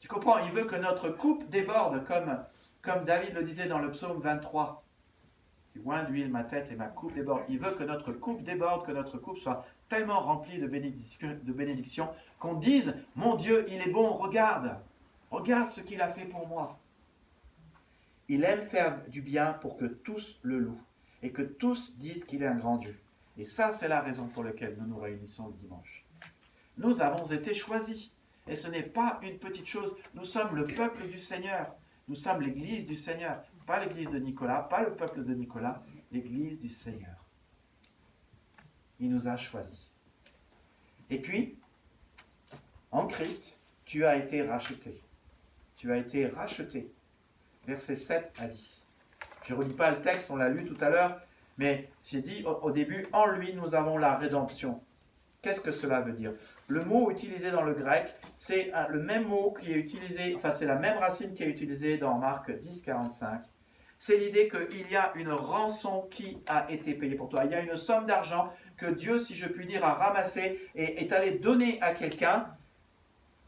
Tu comprends? Il veut que notre coupe déborde, comme David le disait dans le psaume 23. « Tu oins d'huile ma tête et ma coupe déborde. » Il veut que notre coupe déborde, que notre coupe soit tellement remplie de bénédictions, qu'on dise « Mon Dieu, il est bon, regarde ce qu'il a fait pour moi. » Il aime faire du bien pour que tous le louent et que tous disent qu'il est un grand Dieu. Et ça, c'est la raison pour laquelle nous nous réunissons le dimanche. Nous avons été choisis. Et ce n'est pas une petite chose. Nous sommes le peuple du Seigneur. Nous sommes l'église du Seigneur. Pas l'église de Nicolas, pas le peuple de Nicolas, l'église du Seigneur. Il nous a choisis. Et puis, en Christ, tu as été racheté. Tu as été racheté. Versets 7 à 10. Je ne relis pas le texte, on l'a lu tout à l'heure. Mais c'est dit au début, en lui nous avons la rédemption. Qu'est-ce que cela veut dire? Le mot utilisé dans le grec, c'est le même mot qui est utilisé, enfin c'est la même racine qui est utilisée dans Marc 10, 45. C'est l'idée qu'il y a une rançon qui a été payée pour toi. Il y a une somme d'argent que Dieu, si je puis dire, a ramassée et est allé donner à quelqu'un.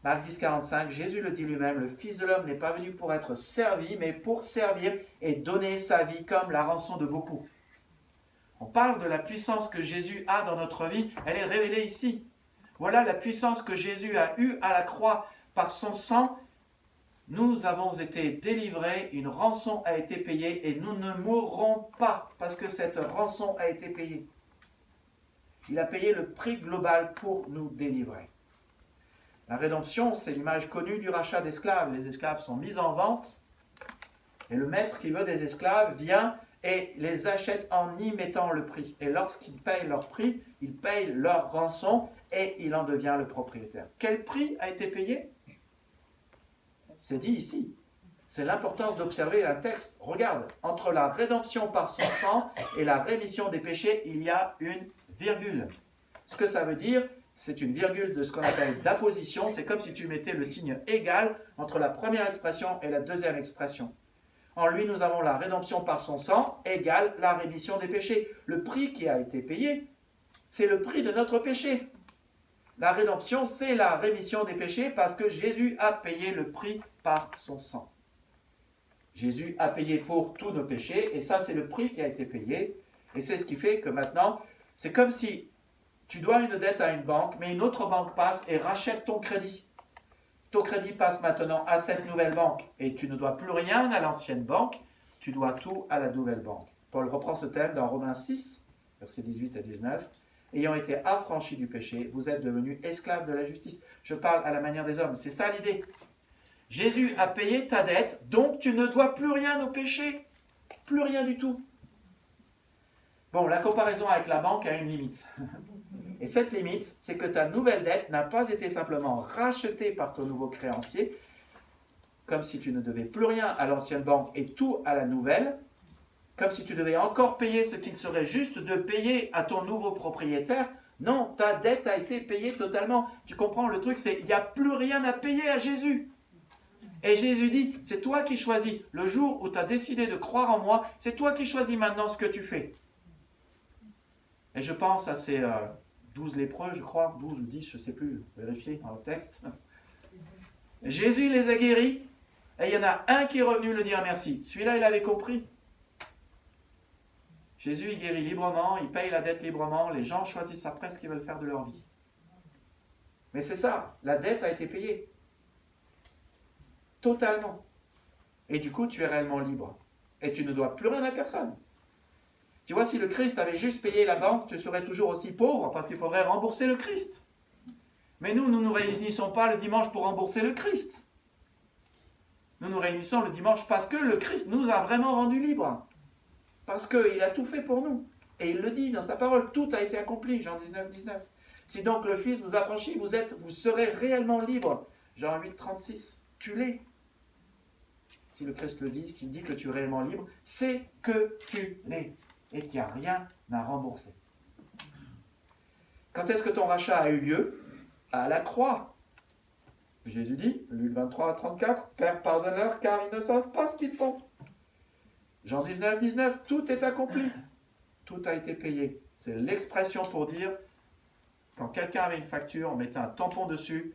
Marc 10, 45, Jésus le dit lui-même, le Fils de l'homme n'est pas venu pour être servi, mais pour servir et donner sa vie comme la rançon de beaucoup. On parle de la puissance que Jésus a dans notre vie, elle est révélée ici. Voilà la puissance que Jésus a eue à la croix par son sang. Nous avons été délivrés, une rançon a été payée et nous ne mourrons pas parce que cette rançon a été payée. Il a payé le prix global pour nous délivrer. La rédemption, c'est l'image connue du rachat d'esclaves. Les esclaves sont mis en vente et le maître qui veut des esclaves vient et les achète en y mettant le prix. Et lorsqu'ils payent leur prix, ils payent leur rançon et il en devient le propriétaire. Quel prix a été payé? C'est dit ici. C'est l'importance d'observer un texte. Regarde, entre la rédemption par son sang et la rémission des péchés, il y a une virgule. Ce que ça veut dire, c'est une virgule de ce qu'on appelle d'apposition. C'est comme si tu mettais le signe égal entre la première expression et la deuxième expression. En lui, nous avons la rédemption par son sang égale la rémission des péchés. Le prix qui a été payé, c'est le prix de notre péché. La rédemption, c'est la rémission des péchés parce que Jésus a payé le prix par son sang. Jésus a payé pour tous nos péchés et ça, c'est le prix qui a été payé. Et c'est ce qui fait que maintenant, c'est comme si tu dois une dette à une banque, mais une autre banque passe et rachète ton crédit. Ton crédit passe maintenant à cette nouvelle banque et tu ne dois plus rien à l'ancienne banque, tu dois tout à la nouvelle banque. Paul reprend ce thème dans Romains 6, versets 18 à 19. ayant été affranchis du péché, vous êtes devenus esclaves de la justice. Je parle à la manière des hommes, c'est ça l'idée. Jésus a payé ta dette, donc tu ne dois plus rien au péché. Plus rien du tout. Bon, la comparaison avec la banque a une limite. Et cette limite, c'est que ta nouvelle dette n'a pas été simplement rachetée par ton nouveau créancier, comme si tu ne devais plus rien à l'ancienne banque et tout à la nouvelle, comme si tu devais encore payer ce qu'il serait juste de payer à ton nouveau propriétaire. Non, ta dette a été payée totalement. Tu comprends, le truc, c'est qu'il n'y a plus rien à payer à Jésus. Et Jésus dit, c'est toi qui choisis. Le jour où tu as décidé de croire en moi, c'est toi qui choisis maintenant ce que tu fais. Et je pense à ces 12 lépreux, je crois, 12 ou 10, je ne sais plus, vérifier dans le texte. Jésus les a guéris, et il y en a un qui est revenu le dire merci. Celui-là, il avait compris. Jésus, il guérit librement, il paye la dette librement, les gens choisissent après ce qu'ils veulent faire de leur vie. Mais c'est ça, la dette a été payée. Totalement. Et du coup, tu es réellement libre. Et tu ne dois plus rien à personne. Tu vois, si le Christ avait juste payé la banque, tu serais toujours aussi pauvre parce qu'il faudrait rembourser le Christ. Mais nous ne nous réunissons pas le dimanche pour rembourser le Christ. Nous nous réunissons le dimanche parce que le Christ nous a vraiment rendus libres. Parce qu'il a tout fait pour nous. Et il le dit dans sa parole, tout a été accompli, Jean 19, 19. Si donc le Fils vous a franchi, vous serez réellement libre. Jean 8, 36, tu l'es. Si le Christ le dit, s'il dit que tu es réellement libre, c'est que tu l'es. Et qu'il n'y a rien à rembourser. Quand est-ce que ton rachat a eu lieu? À la croix. Jésus dit, Luc 23, 34, Père, pardonne-leur, car ils ne savent pas ce qu'ils font. Jean 19, 19, tout est accompli. Tout a été payé. C'est l'expression pour dire, quand quelqu'un avait une facture, on mettait un tampon dessus,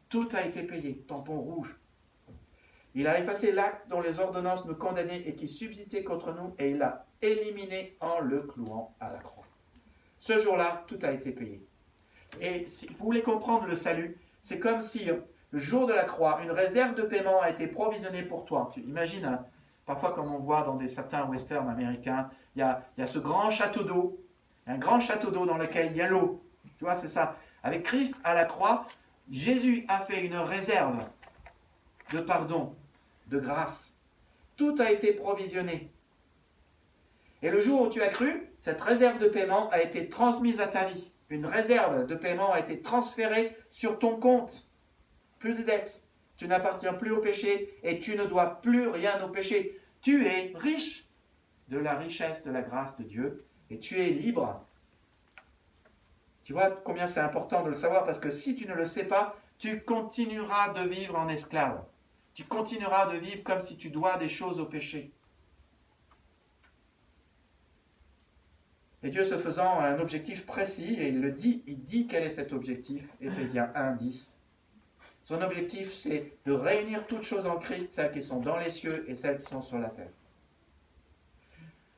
tout a été payé, tampon rouge. Il a effacé l'acte dont les ordonnances nous condamnaient et qui subsistait contre nous, et il l'a éliminé en le clouant à la croix. Ce jour-là, tout a été payé. Et si vous voulez comprendre le salut, c'est comme si le jour de la croix, une réserve de paiement a été provisionnée pour toi. Tu imagines, parfois comme on voit dans certains westerns américains, il y a ce grand château d'eau, un grand château d'eau dans lequel il y a l'eau. Tu vois, c'est ça. Avec Christ à la croix, Jésus a fait une réserve de pardon, de grâce. Tout a été provisionné. Et le jour où tu as cru, cette réserve de paiement a été transmise à ta vie. Une réserve de paiement a été transférée sur ton compte. Plus de dettes. Tu n'appartiens plus au péché et tu ne dois plus rien au péché. Tu es riche de la richesse de la grâce de Dieu et tu es libre. Tu vois combien c'est important de le savoir parce que si tu ne le sais pas, tu continueras de vivre en esclave. Tu continueras de vivre comme si tu dois des choses au péché. Et Dieu se faisant un objectif précis, et il dit quel est cet objectif, Éphésiens 1, 10. Son objectif, c'est de réunir toutes choses en Christ, celles qui sont dans les cieux et celles qui sont sur la terre.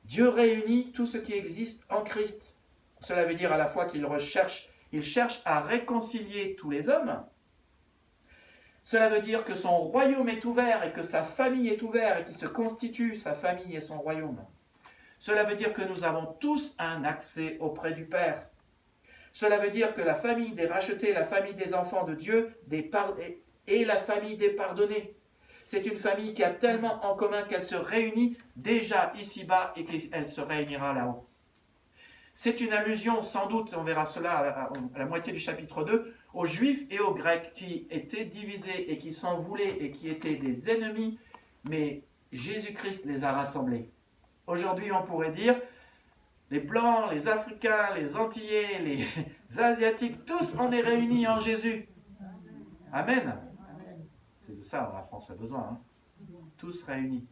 Dieu réunit tout ce qui existe en Christ. Cela veut dire à la fois qu'il cherche à réconcilier tous les hommes. Cela veut dire que son royaume est ouvert et que sa famille est ouverte et qu'il se constitue sa famille et son royaume. Cela veut dire que nous avons tous un accès auprès du Père. Cela veut dire que la famille des rachetés, la famille des enfants de Dieu et la famille des pardonnés. C'est une famille qui a tellement en commun qu'elle se réunit déjà ici-bas et qu'elle se réunira là-haut. C'est une allusion, sans doute, on verra cela à la moitié du chapitre 2, aux Juifs et aux Grecs qui étaient divisés et qui s'en voulaient et qui étaient des ennemis, mais Jésus-Christ les a rassemblés. Aujourd'hui, on pourrait dire, les Blancs, les Africains, les Antillais, les Asiatiques, tous on est réunis en Jésus. Amen. C'est de ça la France a besoin. Hein. Tous réunis.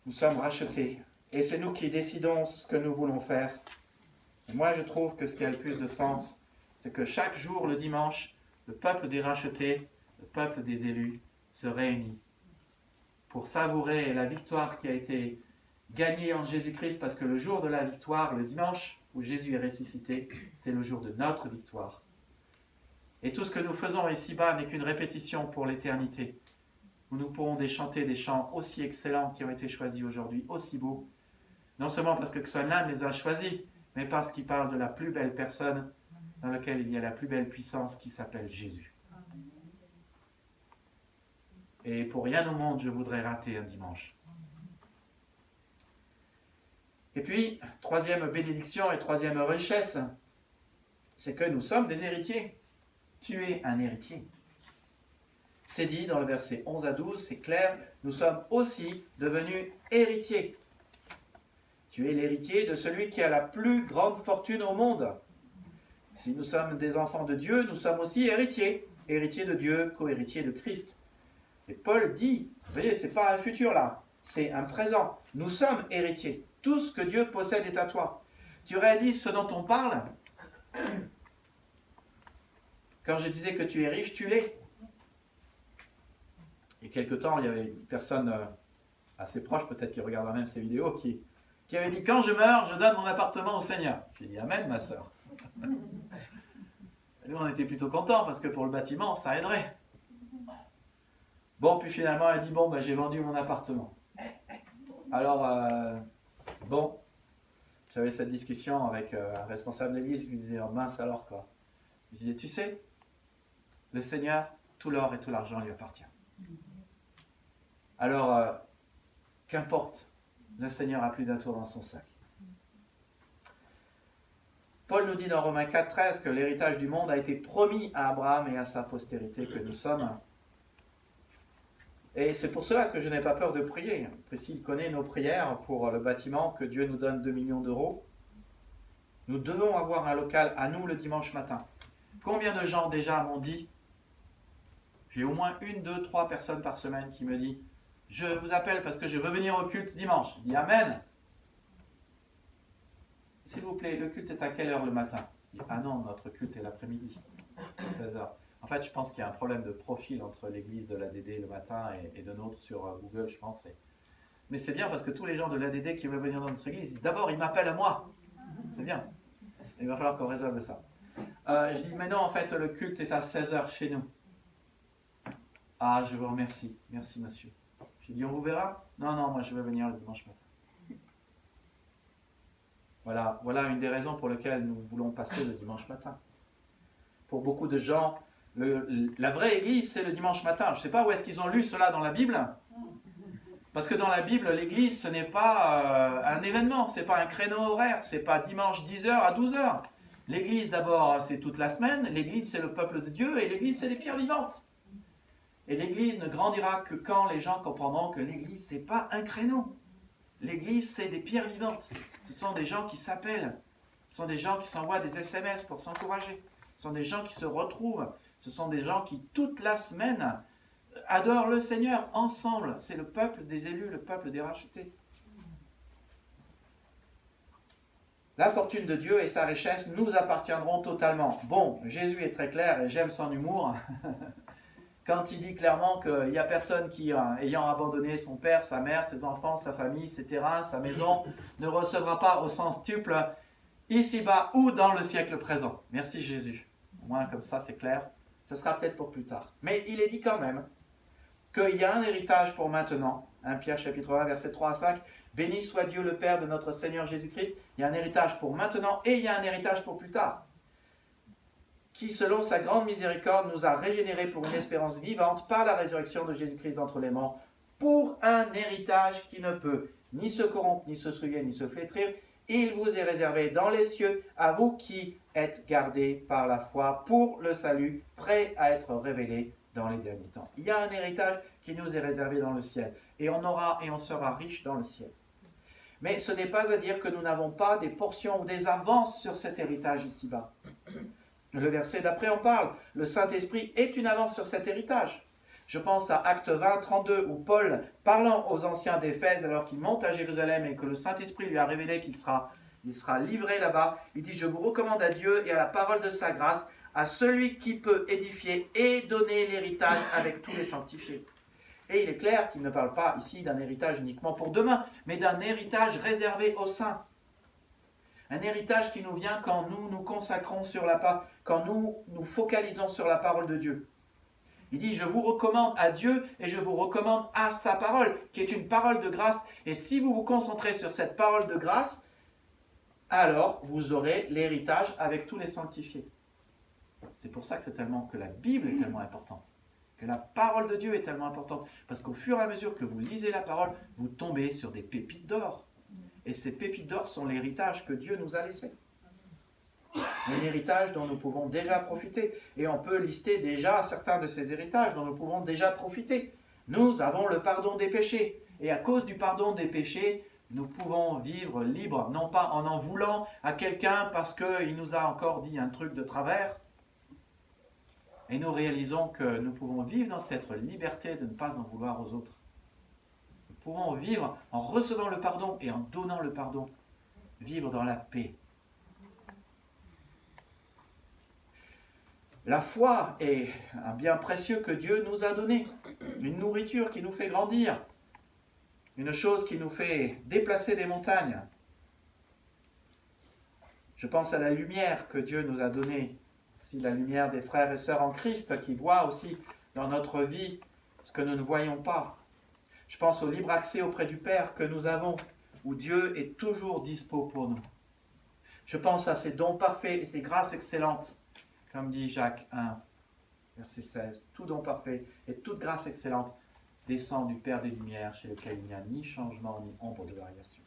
Nous sommes rachetés. Et c'est nous qui décidons ce que nous voulons faire. Et moi, je trouve que ce qui a le plus de sens, c'est que chaque jour, le dimanche, le peuple des rachetés, le peuple des élus, se réunit pour savourer la victoire qui a été gagnée en Jésus-Christ, parce que le jour de la victoire, le dimanche où Jésus est ressuscité, c'est le jour de notre victoire. Et tout ce que nous faisons ici-bas n'est qu'une répétition pour l'éternité, où nous pourrons chanter des chants aussi excellents qui ont été choisis aujourd'hui, aussi beaux. Non seulement parce que son âme les a choisis, mais parce qu'il parle de la plus belle personne dans laquelle il y a la plus belle puissance qui s'appelle Jésus. Et pour rien au monde, je voudrais rater un dimanche. Et puis, troisième bénédiction et troisième richesse, c'est que nous sommes des héritiers. Tu es un héritier. C'est dit dans le verset 11 à 12, c'est clair, nous sommes aussi devenus héritiers. Tu es l'héritier de celui qui a la plus grande fortune au monde. Si nous sommes des enfants de Dieu, nous sommes aussi héritiers. Héritiers de Dieu, co-héritiers de Christ. Et Paul dit, vous voyez, ce n'est pas un futur là, c'est un présent. Nous sommes héritiers. Tout ce que Dieu possède est à toi. Tu réalises ce dont on parle? Quand je disais que tu es riche, tu l'es. Il y a quelque temps, il y avait une personne assez proche, peut-être qui regardera même ces vidéos, qui avait dit, quand je meurs, je donne mon appartement au Seigneur. J'ai dit, amen, ma sœur. Nous, on était plutôt contents, parce que pour le bâtiment, ça aiderait. Bon, puis finalement, elle dit, bon, ben, j'ai vendu mon appartement. Alors, bon, j'avais cette discussion avec un responsable d'église qui me disait, oh, mince alors quoi. Je disais, tu sais, le Seigneur, tout l'or et tout l'argent lui appartient. Alors, qu'importe, le Seigneur a plus d'un tour dans son sac. Paul nous dit dans Romains 4,13 que l'héritage du monde a été promis à Abraham et à sa postérité que nous sommes. Et c'est pour cela que je n'ai pas peur de prier. Priscille connaît nos prières pour le bâtiment, que Dieu nous donne 2 millions d'euros. Nous devons avoir un local à nous le dimanche matin. Combien de gens déjà m'ont dit, j'ai au moins 1, 2, 3 personnes par semaine qui me disent, je vous appelle parce que je veux venir au culte dimanche. Je dis amen. S'il vous plaît, le culte est à quelle heure le matin? Je dis, ah non, notre culte est l'après-midi, 16h. En fait, je pense qu'il y a un problème de profil entre l'église de l'ADD le matin et de notre sur Google, je pense. Mais c'est bien parce que tous les gens de l'ADD qui veulent venir dans notre église, d'abord, ils m'appellent à moi. C'est bien. Il va falloir qu'on résolve ça. Je dis, mais non, en fait, le culte est à 16h chez nous. Ah, je vous remercie. Merci, monsieur. J'ai dit, on vous verra? Non, non, moi, je vais venir le dimanche matin. Voilà une des raisons pour lesquelles nous voulons passer le dimanche matin. Pour beaucoup de gens, la vraie église, c'est le dimanche matin. Je ne sais pas où est-ce qu'ils ont lu cela dans la Bible. Parce que dans la Bible, l'église, ce n'est pas un événement, ce n'est pas un créneau horaire, ce n'est pas dimanche 10h à 12h. L'église, d'abord, c'est toute la semaine. L'église, c'est le peuple de Dieu. Et l'église, c'est des pierres vivantes. Et l'église ne grandira que quand les gens comprendront que l'église, ce n'est pas un créneau. L'église, c'est des pierres vivantes. Ce sont des gens qui s'appellent. Ce sont des gens qui s'envoient des SMS pour s'encourager. Ce sont des gens qui se retrouvent. Ce sont des gens qui, toute la semaine, adorent le Seigneur ensemble. C'est le peuple des élus, le peuple des rachetés. La fortune de Dieu et sa richesse nous appartiendront totalement. Bon, Jésus est très clair et j'aime son humour. Quand il dit clairement qu'il n'y a personne qui, ayant abandonné son père, sa mère, ses enfants, sa famille, ses terrains, sa maison, ne recevra pas au centuple ici-bas ou dans le siècle présent. Merci Jésus. Au moins comme ça c'est clair. Ce sera peut-être pour plus tard. Mais il est dit quand même qu'il y a un héritage pour maintenant. 1 Pierre chapitre 1 verset 3 à 5. Béni soit Dieu le Père de notre Seigneur Jésus-Christ. Il y a un héritage pour maintenant et il y a un héritage pour plus tard. Qui, selon sa grande miséricorde, nous a régénérés pour une espérance vivante par la résurrection de Jésus-Christ d'entre les morts, pour un héritage qui ne peut ni se corrompre, ni se souiller, ni se flétrir. Il vous est réservé dans les cieux, à vous qui êtes gardés par la foi pour le salut, prêt à être révélé dans les derniers temps. Il y a un héritage qui nous est réservé dans le ciel, et on aura et on sera riche dans le ciel. Mais ce n'est pas à dire que nous n'avons pas des portions ou des avances sur cet héritage ici-bas. Le verset d'après en parle. Le Saint-Esprit est une avance sur cet héritage. Je pense à Actes 20, 32, où Paul, parlant aux anciens d'Éphèse, alors qu'il monte à Jérusalem et que le Saint-Esprit lui a révélé qu'il sera livré là-bas, il dit « Je vous recommande à Dieu et à la parole de sa grâce, à celui qui peut édifier et donner l'héritage avec tous les sanctifiés. » Et il est clair qu'il ne parle pas ici d'un héritage uniquement pour demain, mais d'un héritage réservé aux saints. Un héritage qui nous vient quand nous nous consacrons sur quand nous nous focalisons sur la parole de Dieu. Il dit, je vous recommande à Dieu et je vous recommande à sa parole, qui est une parole de grâce. Et si vous vous concentrez sur cette parole de grâce, alors vous aurez l'héritage avec tous les sanctifiés. C'est pour ça que la Bible est tellement importante, que la parole de Dieu est tellement importante. Parce qu'au fur et à mesure que vous lisez la parole, vous tombez sur des pépites d'or. Et ces pépites d'or sont l'héritage que Dieu nous a laissé. Un héritage dont nous pouvons déjà profiter. Et on peut lister déjà certains de ces héritages dont nous pouvons déjà profiter. Nous avons le pardon des péchés. Et à cause du pardon des péchés, nous pouvons vivre libres, non pas en voulant à quelqu'un parce qu'il nous a encore dit un truc de travers. Et nous réalisons que nous pouvons vivre dans cette liberté de ne pas en vouloir aux autres. Nous pouvons vivre en recevant le pardon et en donnant le pardon. Vivre dans la paix. La foi est un bien précieux que Dieu nous a donné. Une nourriture qui nous fait grandir. Une chose qui nous fait déplacer des montagnes. Je pense à la lumière que Dieu nous a donnée. C'est la lumière des frères et sœurs en Christ qui voient aussi dans notre vie ce que nous ne voyons pas. Je pense au libre accès auprès du Père que nous avons, où Dieu est toujours dispo pour nous. Je pense à ces dons parfaits et ces grâces excellentes, comme dit Jacques 1, verset 16. Tout don parfait et toute grâce excellente descend du Père des Lumières, chez lequel il n'y a ni changement ni ombre de variation.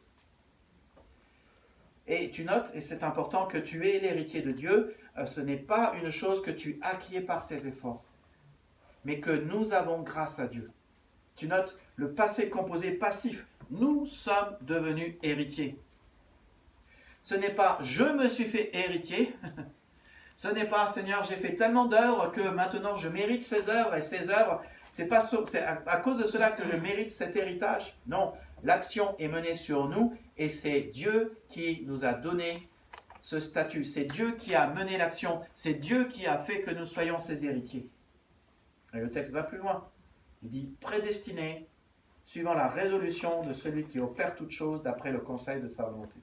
Et tu notes, et c'est important, que tu es l'héritier de Dieu. Ce n'est pas une chose que tu acquiers par tes efforts, mais que nous avons grâce à Dieu. Tu notes le passé composé passif. Nous sommes devenus héritiers. Ce n'est pas « je me suis fait héritier ». Ce n'est pas « Seigneur, j'ai fait tellement d'œuvres que maintenant je mérite ces œuvres et ces œuvres. C'est à cause de cela que je mérite cet héritage. » Non, l'action est menée sur nous et c'est Dieu qui nous a donné ce statut. C'est Dieu qui a mené l'action. C'est Dieu qui a fait que nous soyons ses héritiers. Et le texte va plus loin. Il dit « prédestiné, suivant la résolution de celui qui opère toutes choses d'après le conseil de sa volonté. »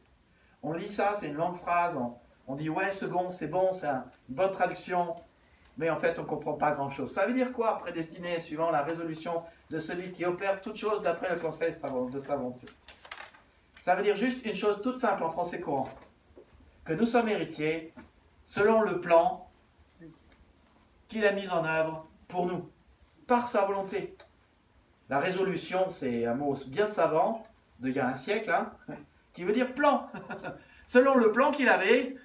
On lit ça, c'est une longue phrase, on dit « ouais, second, c'est bon, c'est une bonne traduction », mais en fait, on ne comprend pas grand-chose. Ça veut dire quoi, prédestiné, suivant la résolution de celui qui opère toutes choses d'après le conseil de sa volonté? Ça veut dire juste une chose toute simple en français courant, que nous sommes héritiers selon le plan qu'il a mis en œuvre pour nous, par sa volonté. La résolution, c'est un mot bien savant, d'il y a un siècle, qui veut dire plan. Selon le plan qu'il avait,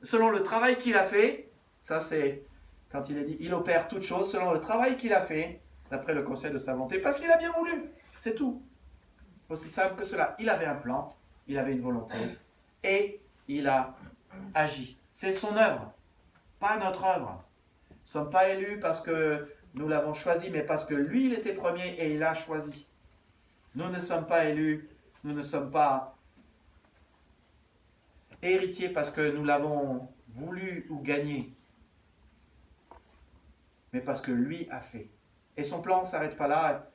selon le travail qu'il a fait, ça c'est quand il est dit, il opère toutes choses selon le travail qu'il a fait, d'après le conseil de sa volonté, parce qu'il a bien voulu, c'est tout. Aussi simple que cela, il avait un plan, il avait une volonté, et il a agi. C'est son œuvre, pas notre œuvre. Nous ne sommes pas élus parce que nous l'avons choisi, mais parce que lui, il était premier et il a choisi. Nous ne sommes pas élus, nous ne sommes pas héritiers parce que nous l'avons voulu ou gagné, mais parce que lui a fait. Et son plan ne s'arrête pas là.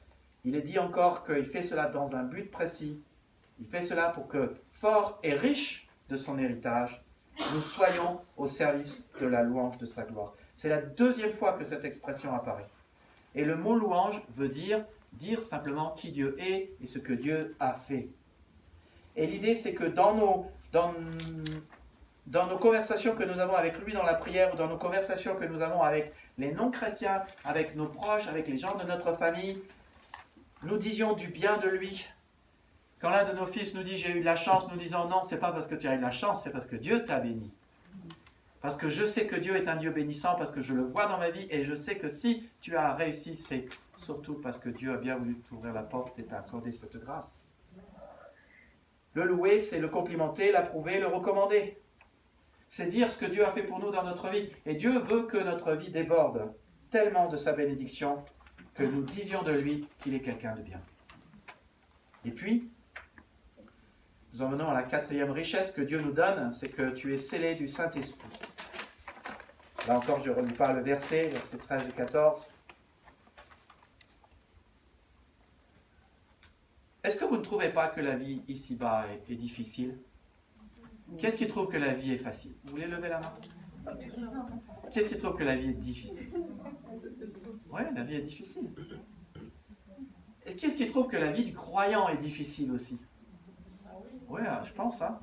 Il est dit encore qu'il fait cela dans un but précis. Il fait cela pour que, fort et riche de son héritage, nous soyons au service de la louange de sa gloire. C'est la deuxième fois que cette expression apparaît. Et le mot louange veut dire simplement qui Dieu est et ce que Dieu a fait. Et l'idée, c'est que dans nos conversations que nous avons avec lui dans la prière, ou dans nos conversations que nous avons avec les non-chrétiens, avec nos proches, avec les gens de notre famille, nous disions du bien de lui. Quand l'un de nos fils nous dit « j'ai eu de la chance », nous disons « non, c'est pas parce que tu as eu de la chance, c'est parce que Dieu t'a béni. » Parce que je sais que Dieu est un Dieu bénissant, parce que je le vois dans ma vie, et je sais que si tu as réussi, c'est surtout parce que Dieu a bien voulu t'ouvrir la porte et t'a accordé cette grâce. Le louer, c'est le complimenter, l'approuver, le recommander. C'est dire ce que Dieu a fait pour nous dans notre vie. Et Dieu veut que notre vie déborde tellement de sa bénédiction que nous disions de lui qu'il est quelqu'un de bien. Et puis, nous en venons à la quatrième richesse que Dieu nous donne, c'est que tu es scellé du Saint-Esprit. Là encore, je ne relis pas le verset 13 et 14. Est-ce que vous ne trouvez pas que la vie ici-bas est difficile? Qu'est-ce qui trouve que la vie est facile? Vous voulez lever la main? Qu'est-ce qui trouve que la vie est difficile? Oui, la vie est difficile. Et qu'est-ce qui trouve que la vie du croyant est difficile aussi? Oui, je pense. Hein.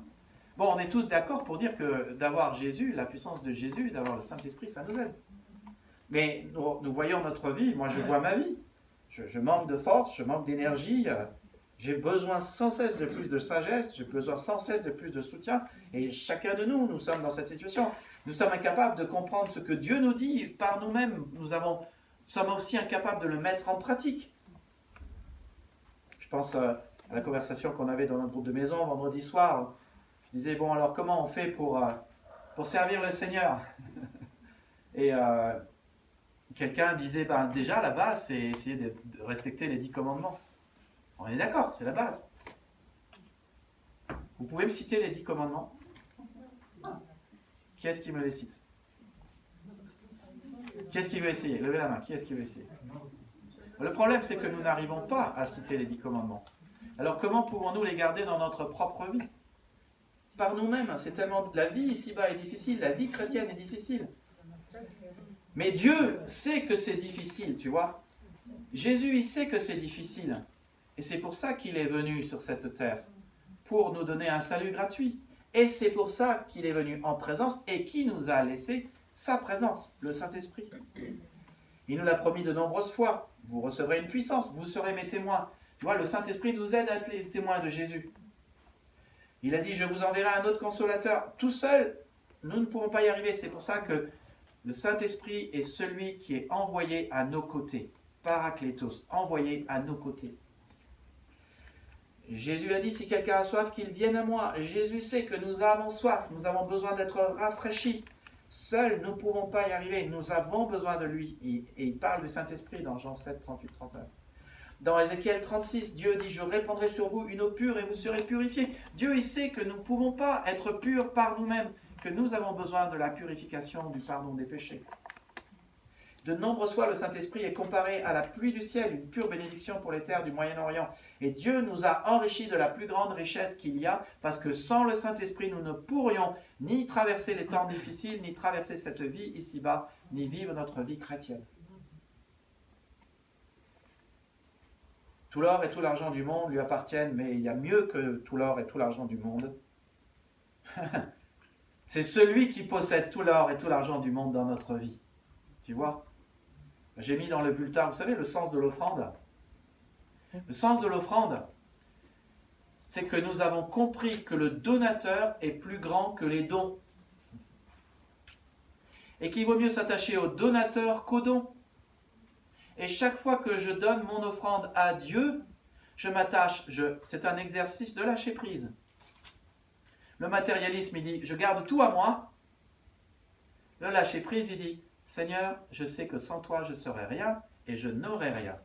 Bon, on est tous d'accord pour dire que d'avoir Jésus, la puissance de Jésus, d'avoir le Saint-Esprit, ça nous aide. Mais nous voyons notre vie, moi je vois ma vie. Je manque de force, je manque d'énergie, j'ai besoin sans cesse de plus de sagesse, j'ai besoin sans cesse de plus de soutien. Et chacun de nous, nous sommes dans cette situation. Nous sommes incapables de comprendre ce que Dieu nous dit par nous-mêmes. Nous sommes aussi incapables de le mettre en pratique. Je pense à la conversation qu'on avait dans notre groupe de maison vendredi soir. Je disais, bon alors comment on fait pour servir le Seigneur? Et quelqu'un disait, ben, déjà la base c'est essayer de respecter les 10 commandements. On est d'accord, c'est la base. Vous pouvez me citer les 10 commandements? Qui est-ce qui me les cite? Qui est-ce qui veut essayer? Levez la main, qui est-ce qui veut essayer? Le problème, c'est que nous n'arrivons pas à citer les 10 commandements. Alors comment pouvons-nous les garder dans notre propre vie? Par nous-mêmes, c'est tellement... La vie ici-bas est difficile, la vie chrétienne est difficile. Mais Dieu sait que c'est difficile, tu vois. Jésus, il sait que c'est difficile. Et c'est pour ça qu'il est venu sur cette terre, pour nous donner un salut gratuit. Et c'est pour ça qu'il est venu en présence et qui nous a laissé sa présence, le Saint-Esprit. Il nous l'a promis de nombreuses fois. Vous recevrez une puissance, vous serez mes témoins. Tu vois, le Saint-Esprit nous aide à être les témoins de Jésus. Il a dit, je vous enverrai un autre consolateur. Tout seul, nous ne pourrons pas y arriver. C'est pour ça que le Saint-Esprit est celui qui est envoyé à nos côtés. Paraklétos, envoyé à nos côtés. Jésus a dit, si quelqu'un a soif, qu'il vienne à moi. Jésus sait que nous avons soif, nous avons besoin d'être rafraîchis. Seuls, nous ne pouvons pas y arriver, nous avons besoin de lui. Et il parle du Saint-Esprit dans Jean 7, 38, 39. Dans Ézéchiel 36, Dieu dit, je répandrai sur vous une eau pure et vous serez purifiés. Dieu, il sait que nous ne pouvons pas être purs par nous-mêmes, que nous avons besoin de la purification, du pardon des péchés. De nombreuses fois, le Saint-Esprit est comparé à la pluie du ciel, une pure bénédiction pour les terres du Moyen-Orient. Et Dieu nous a enrichis de la plus grande richesse qu'il y a, parce que sans le Saint-Esprit, nous ne pourrions ni traverser les temps difficiles, ni traverser cette vie ici-bas, ni vivre notre vie chrétienne. Tout l'or et tout l'argent du monde lui appartiennent, mais il y a mieux que tout l'or et tout l'argent du monde. C'est celui qui possède tout l'or et tout l'argent du monde dans notre vie. Tu vois? J'ai mis dans le bulletin, vous savez, le sens de l'offrande. Le sens de l'offrande, c'est que nous avons compris que le donateur est plus grand que les dons. Et qu'il vaut mieux s'attacher au donateur qu'au don. Et chaque fois que je donne mon offrande à Dieu, je m'attache, c'est un exercice de lâcher prise. Le matérialisme, il dit, je garde tout à moi. Le lâcher prise, il dit, Seigneur, je sais que sans toi, je ne serai rien et je n'aurai rien.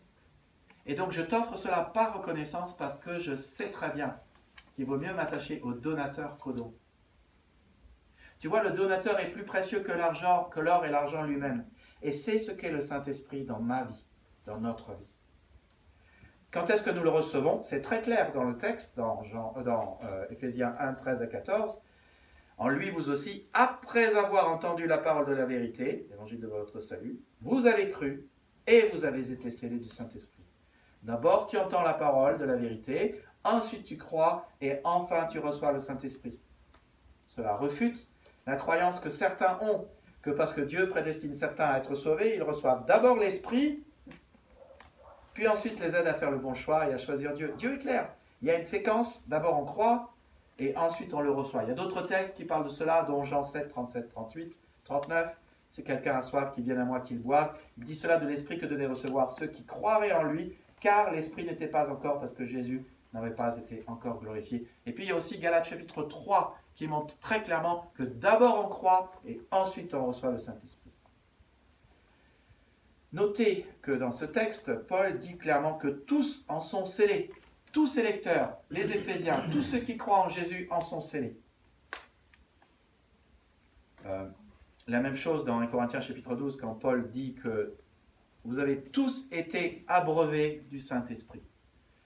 Et donc, je t'offre cela par reconnaissance parce que je sais très bien qu'il vaut mieux m'attacher au donateur qu'au don. Tu vois, le donateur est plus précieux que l'argent, que l'or et l'argent lui-même. Et c'est ce qu'est le Saint-Esprit dans ma vie, dans notre vie. Quand est-ce que nous le recevons? C'est très clair dans le texte, dans Éphésiens 1, 13 à 14. En lui, vous aussi, après avoir entendu la parole de la vérité, l'évangile de votre salut, vous avez cru et vous avez été scellés du Saint-Esprit. D'abord, tu entends la parole de la vérité, ensuite tu crois et enfin tu reçois le Saint-Esprit. Cela refute la croyance que certains ont, que parce que Dieu prédestine certains à être sauvés, ils reçoivent d'abord l'Esprit, puis ensuite les aide à faire le bon choix et à choisir Dieu. Dieu est clair. Il y a une séquence, d'abord on croit, et ensuite on le reçoit. Il y a d'autres textes qui parlent de cela, dont Jean 7, 37, 38, 39. Si quelqu'un a soif, qu'il vienne à moi, qu'il boive. Il dit cela de l'Esprit que devaient recevoir ceux qui croiraient en lui, car l'Esprit n'était pas encore, parce que Jésus n'avait pas été encore glorifié. Et puis il y a aussi Galates chapitre 3, qui montre très clairement que d'abord on croit, et ensuite on reçoit le Saint-Esprit. Notez que dans ce texte, Paul dit clairement que tous en sont scellés. Tous ces lecteurs, les Éphésiens, tous ceux qui croient en Jésus en sont scellés. La même chose dans 1 Corinthiens chapitre 12, quand Paul dit que vous avez tous été abreuvés du Saint-Esprit.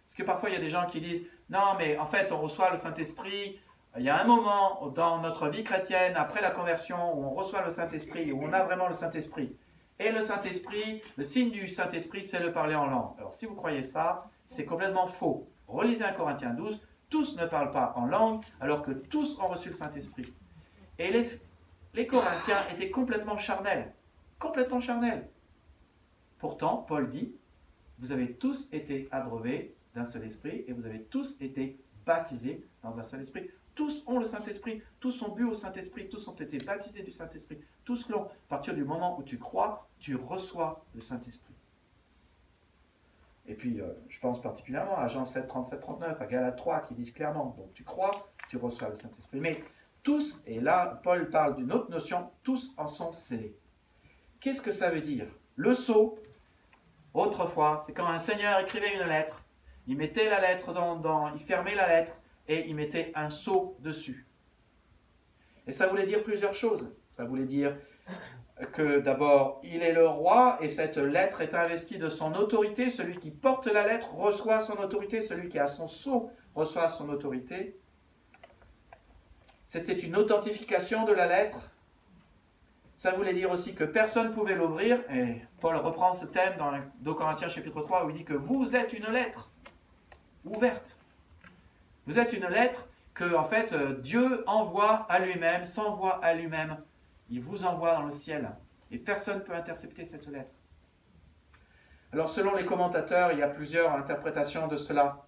Parce que parfois il y a des gens qui disent, non mais en fait on reçoit le Saint-Esprit, il y a un moment dans notre vie chrétienne, après la conversion, où on reçoit le Saint-Esprit, où on a vraiment le Saint-Esprit. Et le Saint-Esprit, le signe du Saint-Esprit, c'est le parler en langue. Alors si vous croyez ça, c'est complètement faux. Relisez 1 Corinthiens 12, tous ne parlent pas en langue, alors que tous ont reçu le Saint-Esprit. Et les Corinthiens étaient complètement charnels. Complètement charnels. Pourtant, Paul dit, vous avez tous été abreuvés d'un seul esprit et vous avez tous été baptisés dans un seul esprit. Tous ont le Saint-Esprit, tous ont bu au Saint-Esprit, tous ont été baptisés du Saint-Esprit. Tous l'ont. À partir du moment où tu crois, tu reçois le Saint-Esprit. Et puis, je pense particulièrement à Jean 7, 37, 39, à Galates 3, qui disent clairement, donc tu crois, tu reçois le Saint-Esprit. Mais tous, et là, Paul parle d'une autre notion, tous en sont scellés. Qu'est-ce que ça veut dire? Le sceau, autrefois, c'est quand un seigneur écrivait une lettre, il mettait la lettre il fermait la lettre, et il mettait un sceau dessus. Et ça voulait dire plusieurs choses. Ça voulait dire que d'abord, il est le roi et cette lettre est investie de son autorité. Celui qui porte la lettre reçoit son autorité. Celui qui a son sceau reçoit son autorité. C'était une authentification de la lettre. Ça voulait dire aussi que personne ne pouvait l'ouvrir. Et Paul reprend ce thème dans 2 Corinthiens chapitre 3 où il dit que vous êtes une lettre ouverte. Vous êtes une lettre que, en fait, Dieu envoie à lui-même, s'envoie à lui-même. Il vous envoie dans le ciel. Et personne ne peut intercepter cette lettre. Alors, selon les commentateurs, il y a plusieurs interprétations de cela.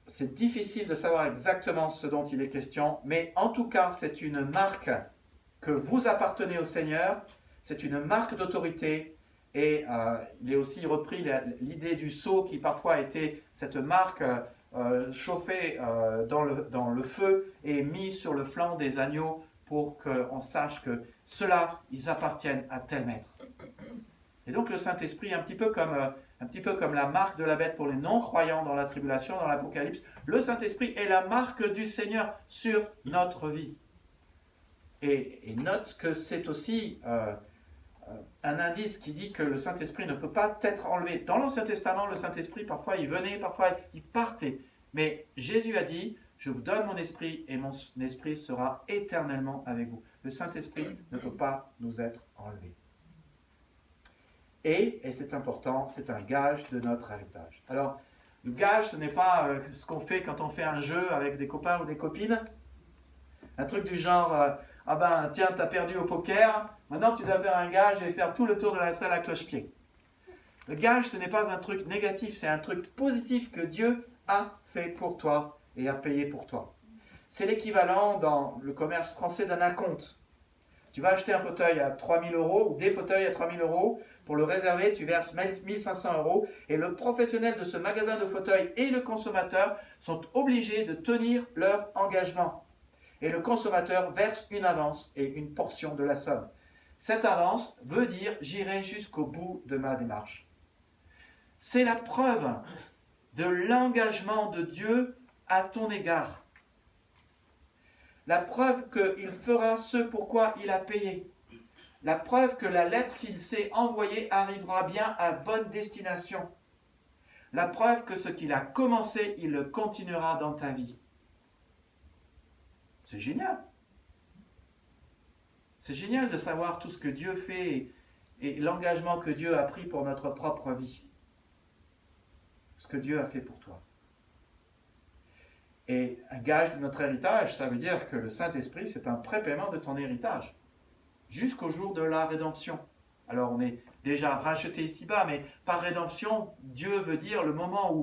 C'est difficile de savoir exactement ce dont il est question, mais en tout cas, c'est une marque que vous appartenez au Seigneur. C'est une marque d'autorité. Et il est aussi repris l'idée du sceau qui parfois était cette marque chauffée dans le feu et mis sur le flanc des agneaux pour qu'on sache que ceux-là, ils appartiennent à tel maître. Et donc le Saint-Esprit, un petit peu comme la marque de la bête pour les non-croyants dans la tribulation, dans l'Apocalypse, le Saint-Esprit est la marque du Seigneur sur notre vie. Et note que c'est aussi un indice qui dit que le Saint-Esprit ne peut pas être enlevé. Dans l'Ancien Testament, le Saint-Esprit, parfois il venait, parfois il partait. Mais Jésus a dit, je vous donne mon esprit et mon esprit sera éternellement avec vous. Le Saint-Esprit ne peut pas nous être enlevé. Et c'est important, c'est un gage de notre héritage. Alors, le gage, ce n'est pas ce qu'on fait quand on fait un jeu avec des copains ou des copines. Un truc du genre, ah ben tiens, t'as perdu au poker, maintenant tu dois faire un gage et faire tout le tour de la salle à cloche-pied. Le gage, ce n'est pas un truc négatif, c'est un truc positif que Dieu a fait pour toi et a payé pour toi. C'est l'équivalent dans le commerce français d'un acompte. Tu vas acheter un fauteuil à 3 000 € ou des fauteuils à 3 000 €. Pour le réserver, tu verses 1 500 € et le professionnel de ce magasin de fauteuils et le consommateur sont obligés de tenir leur engagement. Et le consommateur verse une avance et une portion de la somme. Cette avance veut dire « j'irai jusqu'au bout de ma démarche ». C'est la preuve de l'engagement de Dieu à ton égard. La preuve qu'il fera ce pourquoi il a payé. La preuve que la lettre qu'il s'est envoyée arrivera bien à bonne destination. La preuve que ce qu'il a commencé, il le continuera dans ta vie. C'est génial. C'est génial de savoir tout ce que Dieu fait et l'engagement que Dieu a pris pour notre propre vie. Ce que Dieu a fait pour toi. Et un gage de notre héritage, ça veut dire que le Saint-Esprit, c'est un prépaiement de ton héritage. Jusqu'au jour de la rédemption. Alors on est déjà racheté ici-bas, mais par rédemption, Dieu veut dire le moment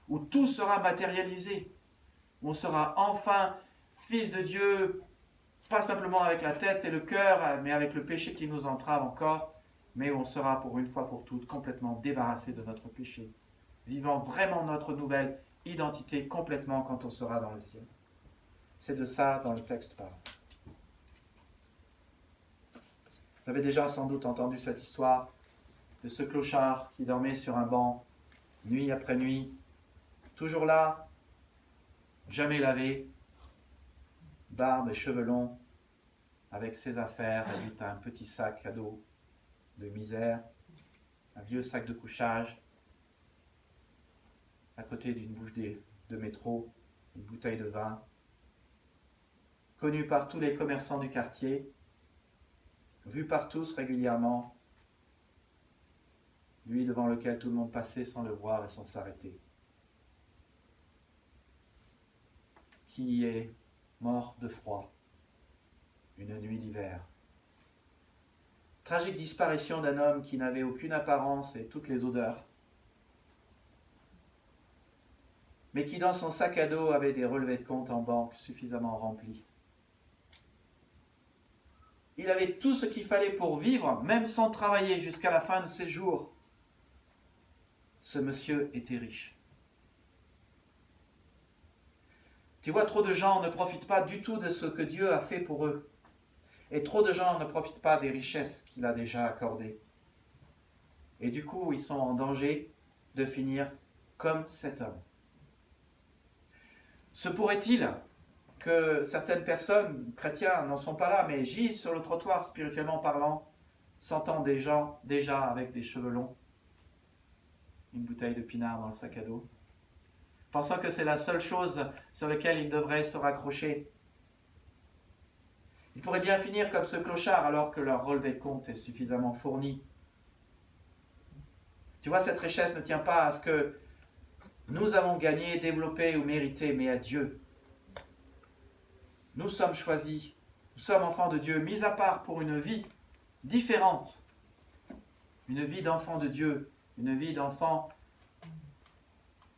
où tout sera matérialisé. Où on sera enfin fils de Dieu, pas simplement avec la tête et le cœur, mais avec le péché qui nous entrave encore, mais où on sera pour une fois pour toutes complètement débarrassé de notre péché, vivant vraiment notre nouvelle identité complètement quand on sera dans le ciel. C'est de ça dont le texte parle. Vous avez déjà sans doute entendu cette histoire de ce clochard qui dormait sur un banc, nuit après nuit, toujours là, jamais lavé, barbe et cheveux longs, avec ses affaires, lui a un petit sac à dos de misère, un vieux sac de couchage, à côté d'une bouche de métro, une bouteille de vin, connu par tous les commerçants du quartier, vu par tous régulièrement, lui devant lequel tout le monde passait sans le voir et sans s'arrêter, qui est mort de froid une nuit d'hiver. Tragique disparition d'un homme qui n'avait aucune apparence et toutes les odeurs, mais qui dans son sac à dos avait des relevés de compte en banque suffisamment remplis. Il avait tout ce qu'il fallait pour vivre, même sans travailler jusqu'à la fin de ses jours. Ce monsieur était riche. Tu vois, trop de gens ne profitent pas du tout de ce que Dieu a fait pour eux. Et trop de gens ne profitent pas des richesses qu'il a déjà accordées. Et du coup, ils sont en danger de finir comme cet homme. Se pourrait-il que certaines personnes, chrétiens, n'en sont pas là, mais gisent sur le trottoir, spirituellement parlant, sentant des gens déjà avec des cheveux longs, une bouteille de pinard dans le sac à dos, pensant que c'est la seule chose sur laquelle ils devraient se raccrocher. Ils pourraient bien finir comme ce clochard alors que leur relevé de compte est suffisamment fourni. Tu vois, cette richesse ne tient pas à ce que nous avons gagné, développé ou mérité, mais à Dieu. Nous sommes choisis, nous sommes enfants de Dieu, mis à part pour une vie différente. Une vie d'enfant de Dieu, une vie d'enfant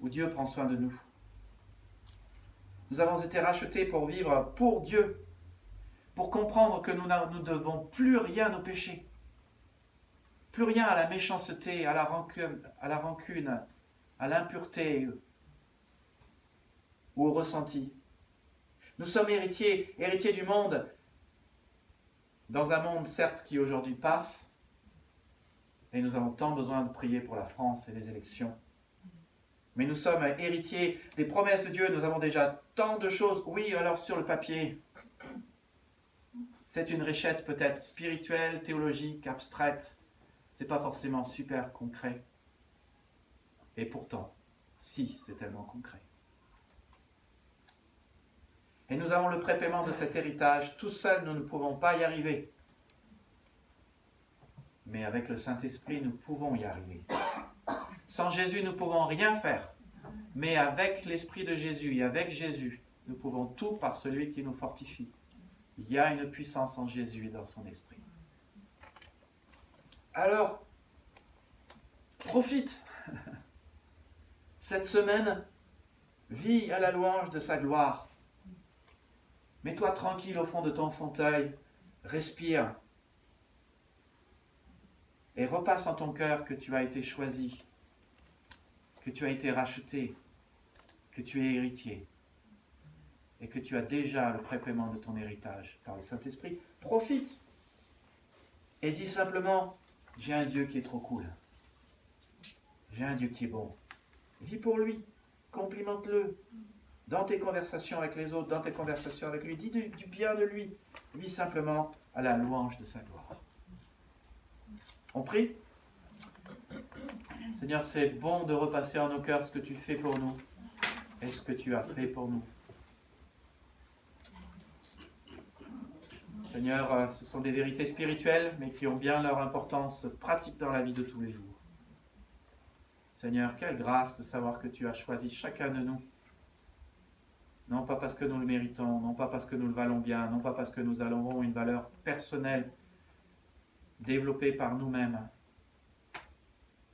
où Dieu prend soin de nous. Nous avons été rachetés pour vivre pour Dieu, pour comprendre que nous ne devons plus rien au péché, plus rien à la méchanceté, à la rancune, à l'impureté ou au ressenti. Nous sommes héritiers du monde, dans un monde certes qui aujourd'hui passe, et nous avons tant besoin de prier pour la France et les élections. Mais nous sommes héritiers des promesses de Dieu, nous avons déjà tant de choses, oui, alors sur le papier. C'est une richesse peut-être spirituelle, théologique, abstraite, c'est pas forcément super concret. Et pourtant, si, c'est tellement concret. Et nous avons le prépaiement de cet héritage. Tout seul, nous ne pouvons pas y arriver. Mais avec le Saint-Esprit, nous pouvons y arriver. Sans Jésus, nous ne pouvons rien faire. Mais avec l'Esprit de Jésus et avec Jésus, nous pouvons tout par celui qui nous fortifie. Il y a une puissance en Jésus et dans son Esprit. Alors, profite. Cette semaine, vis à la louange de sa gloire. Mets-toi tranquille au fond de ton fauteuil, respire et repasse en ton cœur que tu as été choisi, que tu as été racheté, que tu es héritier et que tu as déjà le prépaiement de ton héritage par le Saint-Esprit. Profite et dis simplement, j'ai un Dieu qui est trop cool, j'ai un Dieu qui est bon. Vis pour lui, complimente-le. Dans tes conversations avec les autres, dans tes conversations avec lui, dis du bien de lui. Vis simplement à la louange de sa gloire. On prie? Seigneur, c'est bon de repasser en nos cœurs ce que tu fais pour nous et ce que tu as fait pour nous. Seigneur, ce sont des vérités spirituelles, mais qui ont bien leur importance pratique dans la vie de tous les jours. Seigneur, quelle grâce de savoir que tu as choisi chacun de nous. Non pas parce que nous le méritons, non pas parce que nous le valons bien, non pas parce que nous avons une valeur personnelle développée par nous-mêmes.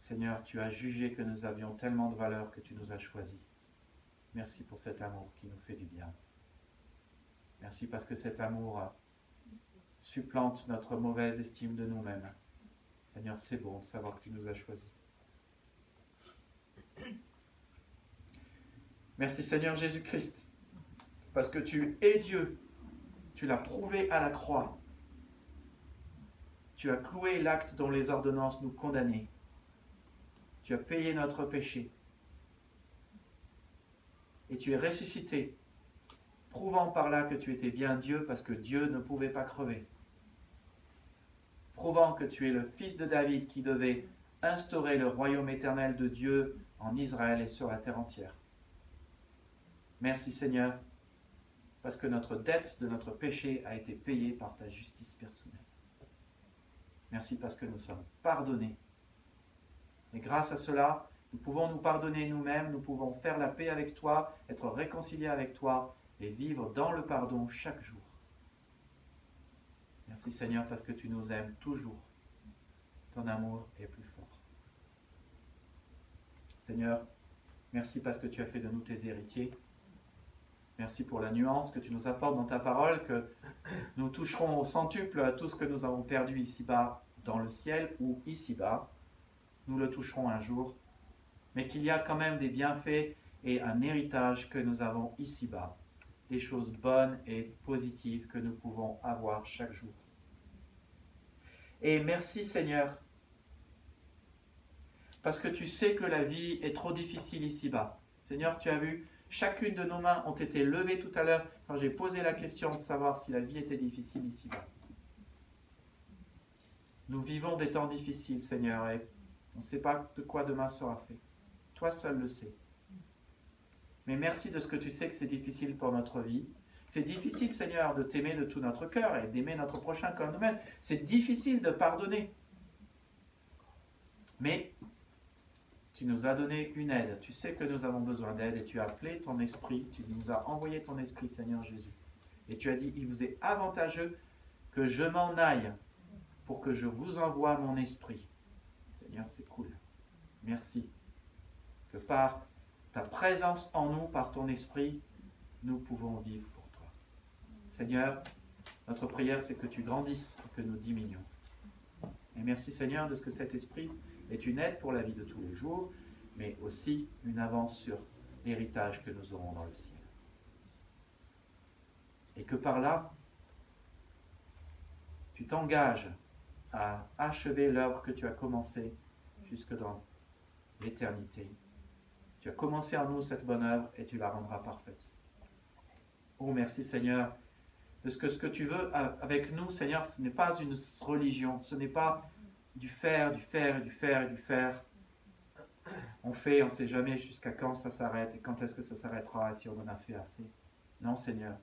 Seigneur, tu as jugé que nous avions tellement de valeur que tu nous as choisis. Merci pour cet amour qui nous fait du bien. Merci parce que cet amour supplante notre mauvaise estime de nous-mêmes. Seigneur, c'est bon de savoir que tu nous as choisis. Merci Seigneur Jésus-Christ, parce que tu es Dieu, tu l'as prouvé à la croix. Tu as cloué l'acte dont les ordonnances nous condamnaient. Tu as payé notre péché. Et tu es ressuscité, prouvant par là que tu étais bien Dieu, parce que Dieu ne pouvait pas crever. Prouvant que tu es le fils de David qui devait instaurer le royaume éternel de Dieu en Israël et sur la terre entière. Merci Seigneur, parce que notre dette de notre péché a été payée par ta justice personnelle. Merci parce que nous sommes pardonnés. Et grâce à cela, nous pouvons nous pardonner nous-mêmes, nous pouvons faire la paix avec toi, être réconciliés avec toi et vivre dans le pardon chaque jour. Merci Seigneur parce que tu nous aimes toujours. Ton amour est plus fort. Seigneur, merci parce que tu as fait de nous tes héritiers. Merci pour la nuance que tu nous apportes dans ta parole, que nous toucherons au centuple tout ce que nous avons perdu ici-bas dans le ciel ou ici-bas. Nous le toucherons un jour, mais qu'il y a quand même des bienfaits et un héritage que nous avons ici-bas, des choses bonnes et positives que nous pouvons avoir chaque jour. Et merci Seigneur, parce que tu sais que la vie est trop difficile ici-bas. Seigneur, tu as vu, chacune de nos mains ont été levées tout à l'heure quand j'ai posé la question de savoir si la vie était difficile ici-bas. Nous vivons des temps difficiles, Seigneur, et on ne sait pas de quoi demain sera fait. Toi seul le sais. Mais merci de ce que tu sais que c'est difficile pour notre vie. C'est difficile, Seigneur, de t'aimer de tout notre cœur et d'aimer notre prochain comme nous-mêmes. C'est difficile de pardonner. Mais tu nous as donné une aide. Tu sais que nous avons besoin d'aide et tu as appelé ton esprit. Tu nous as envoyé ton esprit, Seigneur Jésus. Et tu as dit, il vous est avantageux que je m'en aille pour que je vous envoie mon esprit. Seigneur, c'est cool. Merci. Que par ta présence en nous, par ton esprit, nous pouvons vivre pour toi. Seigneur, notre prière, c'est que tu grandisses et que nous diminuions. Et merci Seigneur de ce que cet esprit est une aide pour la vie de tous les jours, mais aussi une avance sur l'héritage que nous aurons dans le ciel. Et que par là, tu t'engages à achever l'œuvre que tu as commencée jusque dans l'éternité. Tu as commencé en nous cette bonne œuvre et tu la rendras parfaite. Oh, merci Seigneur, de ce que tu veux avec nous, Seigneur, ce n'est pas une religion, ce n'est pas du faire, du faire, du faire, du faire. On fait, on ne sait jamais jusqu'à quand ça s'arrête et quand est-ce que ça s'arrêtera et si on en a fait assez. Non, Seigneur,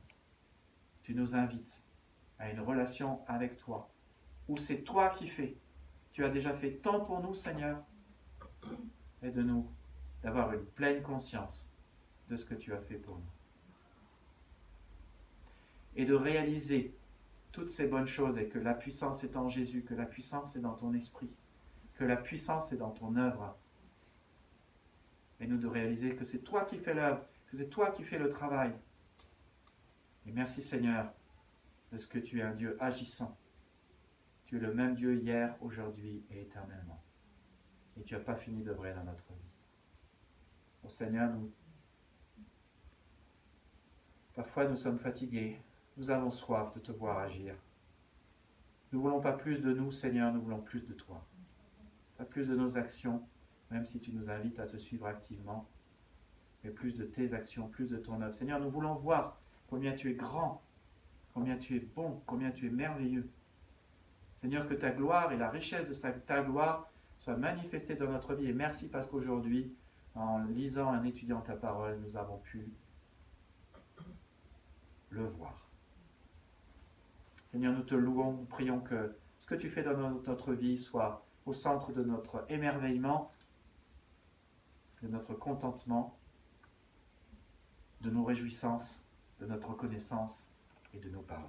tu nous invites à une relation avec toi, où c'est toi qui fais. Tu as déjà fait tant pour nous, Seigneur. Aide-nous d'avoir une pleine conscience de ce que tu as fait pour nous. Et de réaliser toutes ces bonnes choses et que la puissance est en Jésus, que la puissance est dans ton esprit, que la puissance est dans ton œuvre. Et nous de réaliser que c'est toi qui fais l'œuvre, que c'est toi qui fais le travail. Et merci Seigneur de ce que tu es un Dieu agissant. Tu es le même Dieu hier, aujourd'hui et éternellement. Et tu n'as pas fini d'œuvrer dans notre vie. Oh Seigneur, parfois nous sommes fatigués. Nous avons soif de te voir agir. Nous ne voulons pas plus de nous, Seigneur, nous voulons plus de toi. Pas plus de nos actions, même si tu nous invites à te suivre activement, mais plus de tes actions, plus de ton œuvre. Seigneur, nous voulons voir combien tu es grand, combien tu es bon, combien tu es merveilleux. Seigneur, que ta gloire et la richesse de ta gloire soient manifestées dans notre vie. Et merci parce qu'aujourd'hui, en lisant, en étudiant ta parole, nous avons pu le voir. Seigneur, nous te louons, nous prions que ce que tu fais dans notre vie soit au centre de notre émerveillement, de notre contentement, de nos réjouissances, de notre reconnaissance et de nos paroles.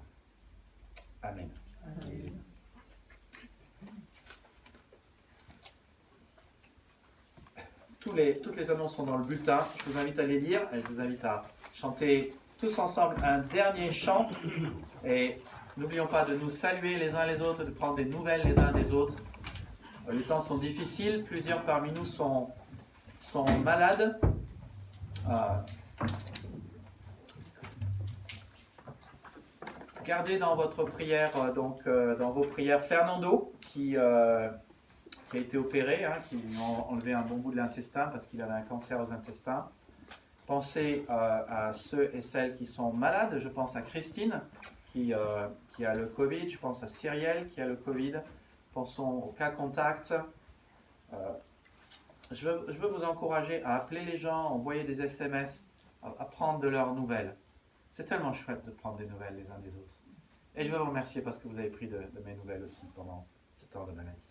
Amen. Amen. Toutes les annonces sont dans le bulletin. Je vous invite à les lire et je vous invite à chanter tous ensemble un dernier chant. Et n'oublions pas de nous saluer les uns les autres, de prendre des nouvelles les uns des autres. Les temps sont difficiles, plusieurs parmi nous sont malades. Gardez dans votre prière, dans vos prières, Fernando qui a été opéré, qui lui ont enlevé un bon bout de l'intestin parce qu'il avait un cancer aux intestins. Pensez à ceux et celles qui sont malades. Je pense à Christine qui a le Covid. Je pense à Cyrielle qui a le Covid. Pensons aux cas contacts. Je veux vous encourager à appeler les gens, envoyer des SMS, à prendre de leurs nouvelles. C'est tellement chouette de prendre des nouvelles les uns des autres. Et je veux vous remercier parce que vous avez pris de mes nouvelles aussi pendant ce temps de maladie.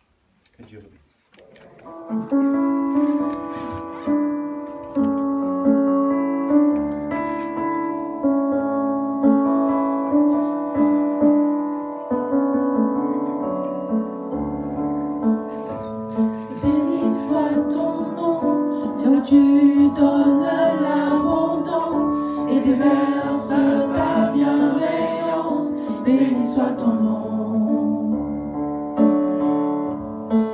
Que Dieu vous bénisse. Béni soit ton nom, là où tu donnes l'abondance et déverses ta bienveillance. Béni soit ton nom.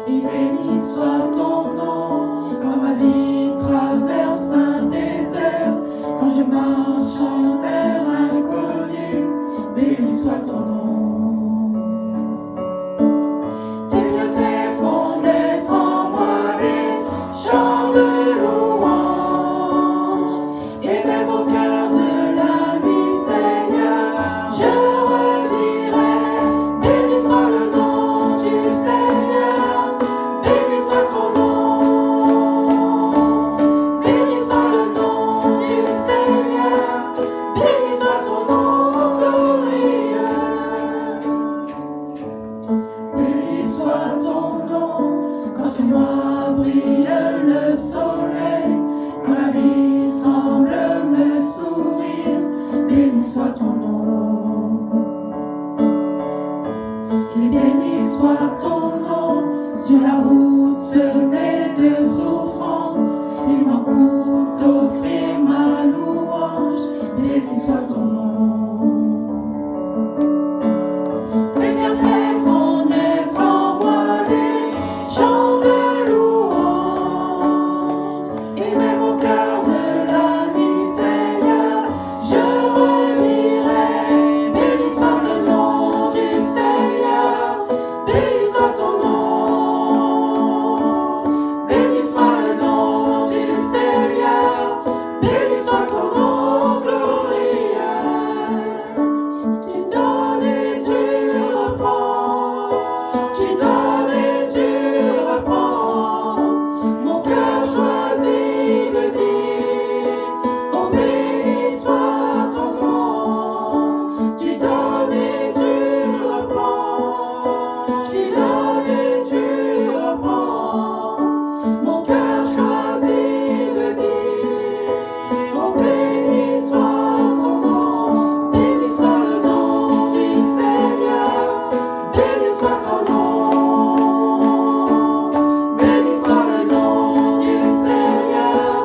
Et béni soit ton nom, quand ma vie traverse un désert, quand je marche vers l'inconnu. Béni soit ton nom. Tes bienfaits font naître en moi des chants de louange. Et même au cœur de la nuit, Seigneur, je redirai. Béni soit le nom du Seigneur. Béni soit ton nom. Béni soit le nom du Seigneur. Béni soit ton nom glorieux. Béni soit ton nom, quand sur moi brille le soleil, quand la vie semble me sourire. Béni soit ton nom. Et béni soit ton nom, sur la route semée de souffrance, s'il m'en coûte d'offrir ma louange. Béni soit ton nom. Tes bienfaits font naître en moi des chants de louange. Et même au cœur de la nuit, Seigneur, je redirai. Béni soit le nom du Seigneur. Béni soit ton nom. Béni soit le nom du Seigneur. Béni soit ton nom glorieux. Tu donnes et tu reprends. Tu donnes et tu reprends. Mon cœur choisit de dire: oh, béni soit ton nom. Tu donnes et tu reprends. Tu donnes et tu reprends. Mon cœur choisit de dire: oh, béni soit ton nom. Béni soit le nom du Seigneur. Béni soit ton nom. Béni soit le nom du Seigneur.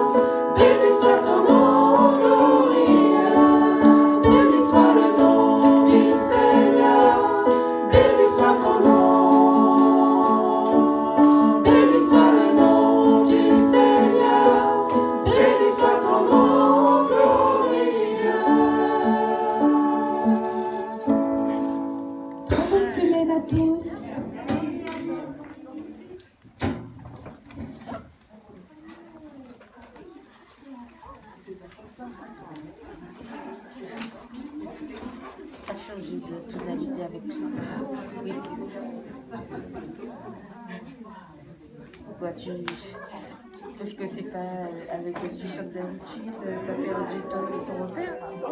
Béni soit ton nom glorieux. Béni soit le nom du Seigneur. Béni soit ton nom. Béni soit le nom du Seigneur. Béni soit ton nom glorieux. Très bonne semaine à tous. T'as changé de tonalité avec toi. Oui. Pourquoi tu... Parce que c'est pas avec le tu chantes d'habitude, t'as perdu ton repère.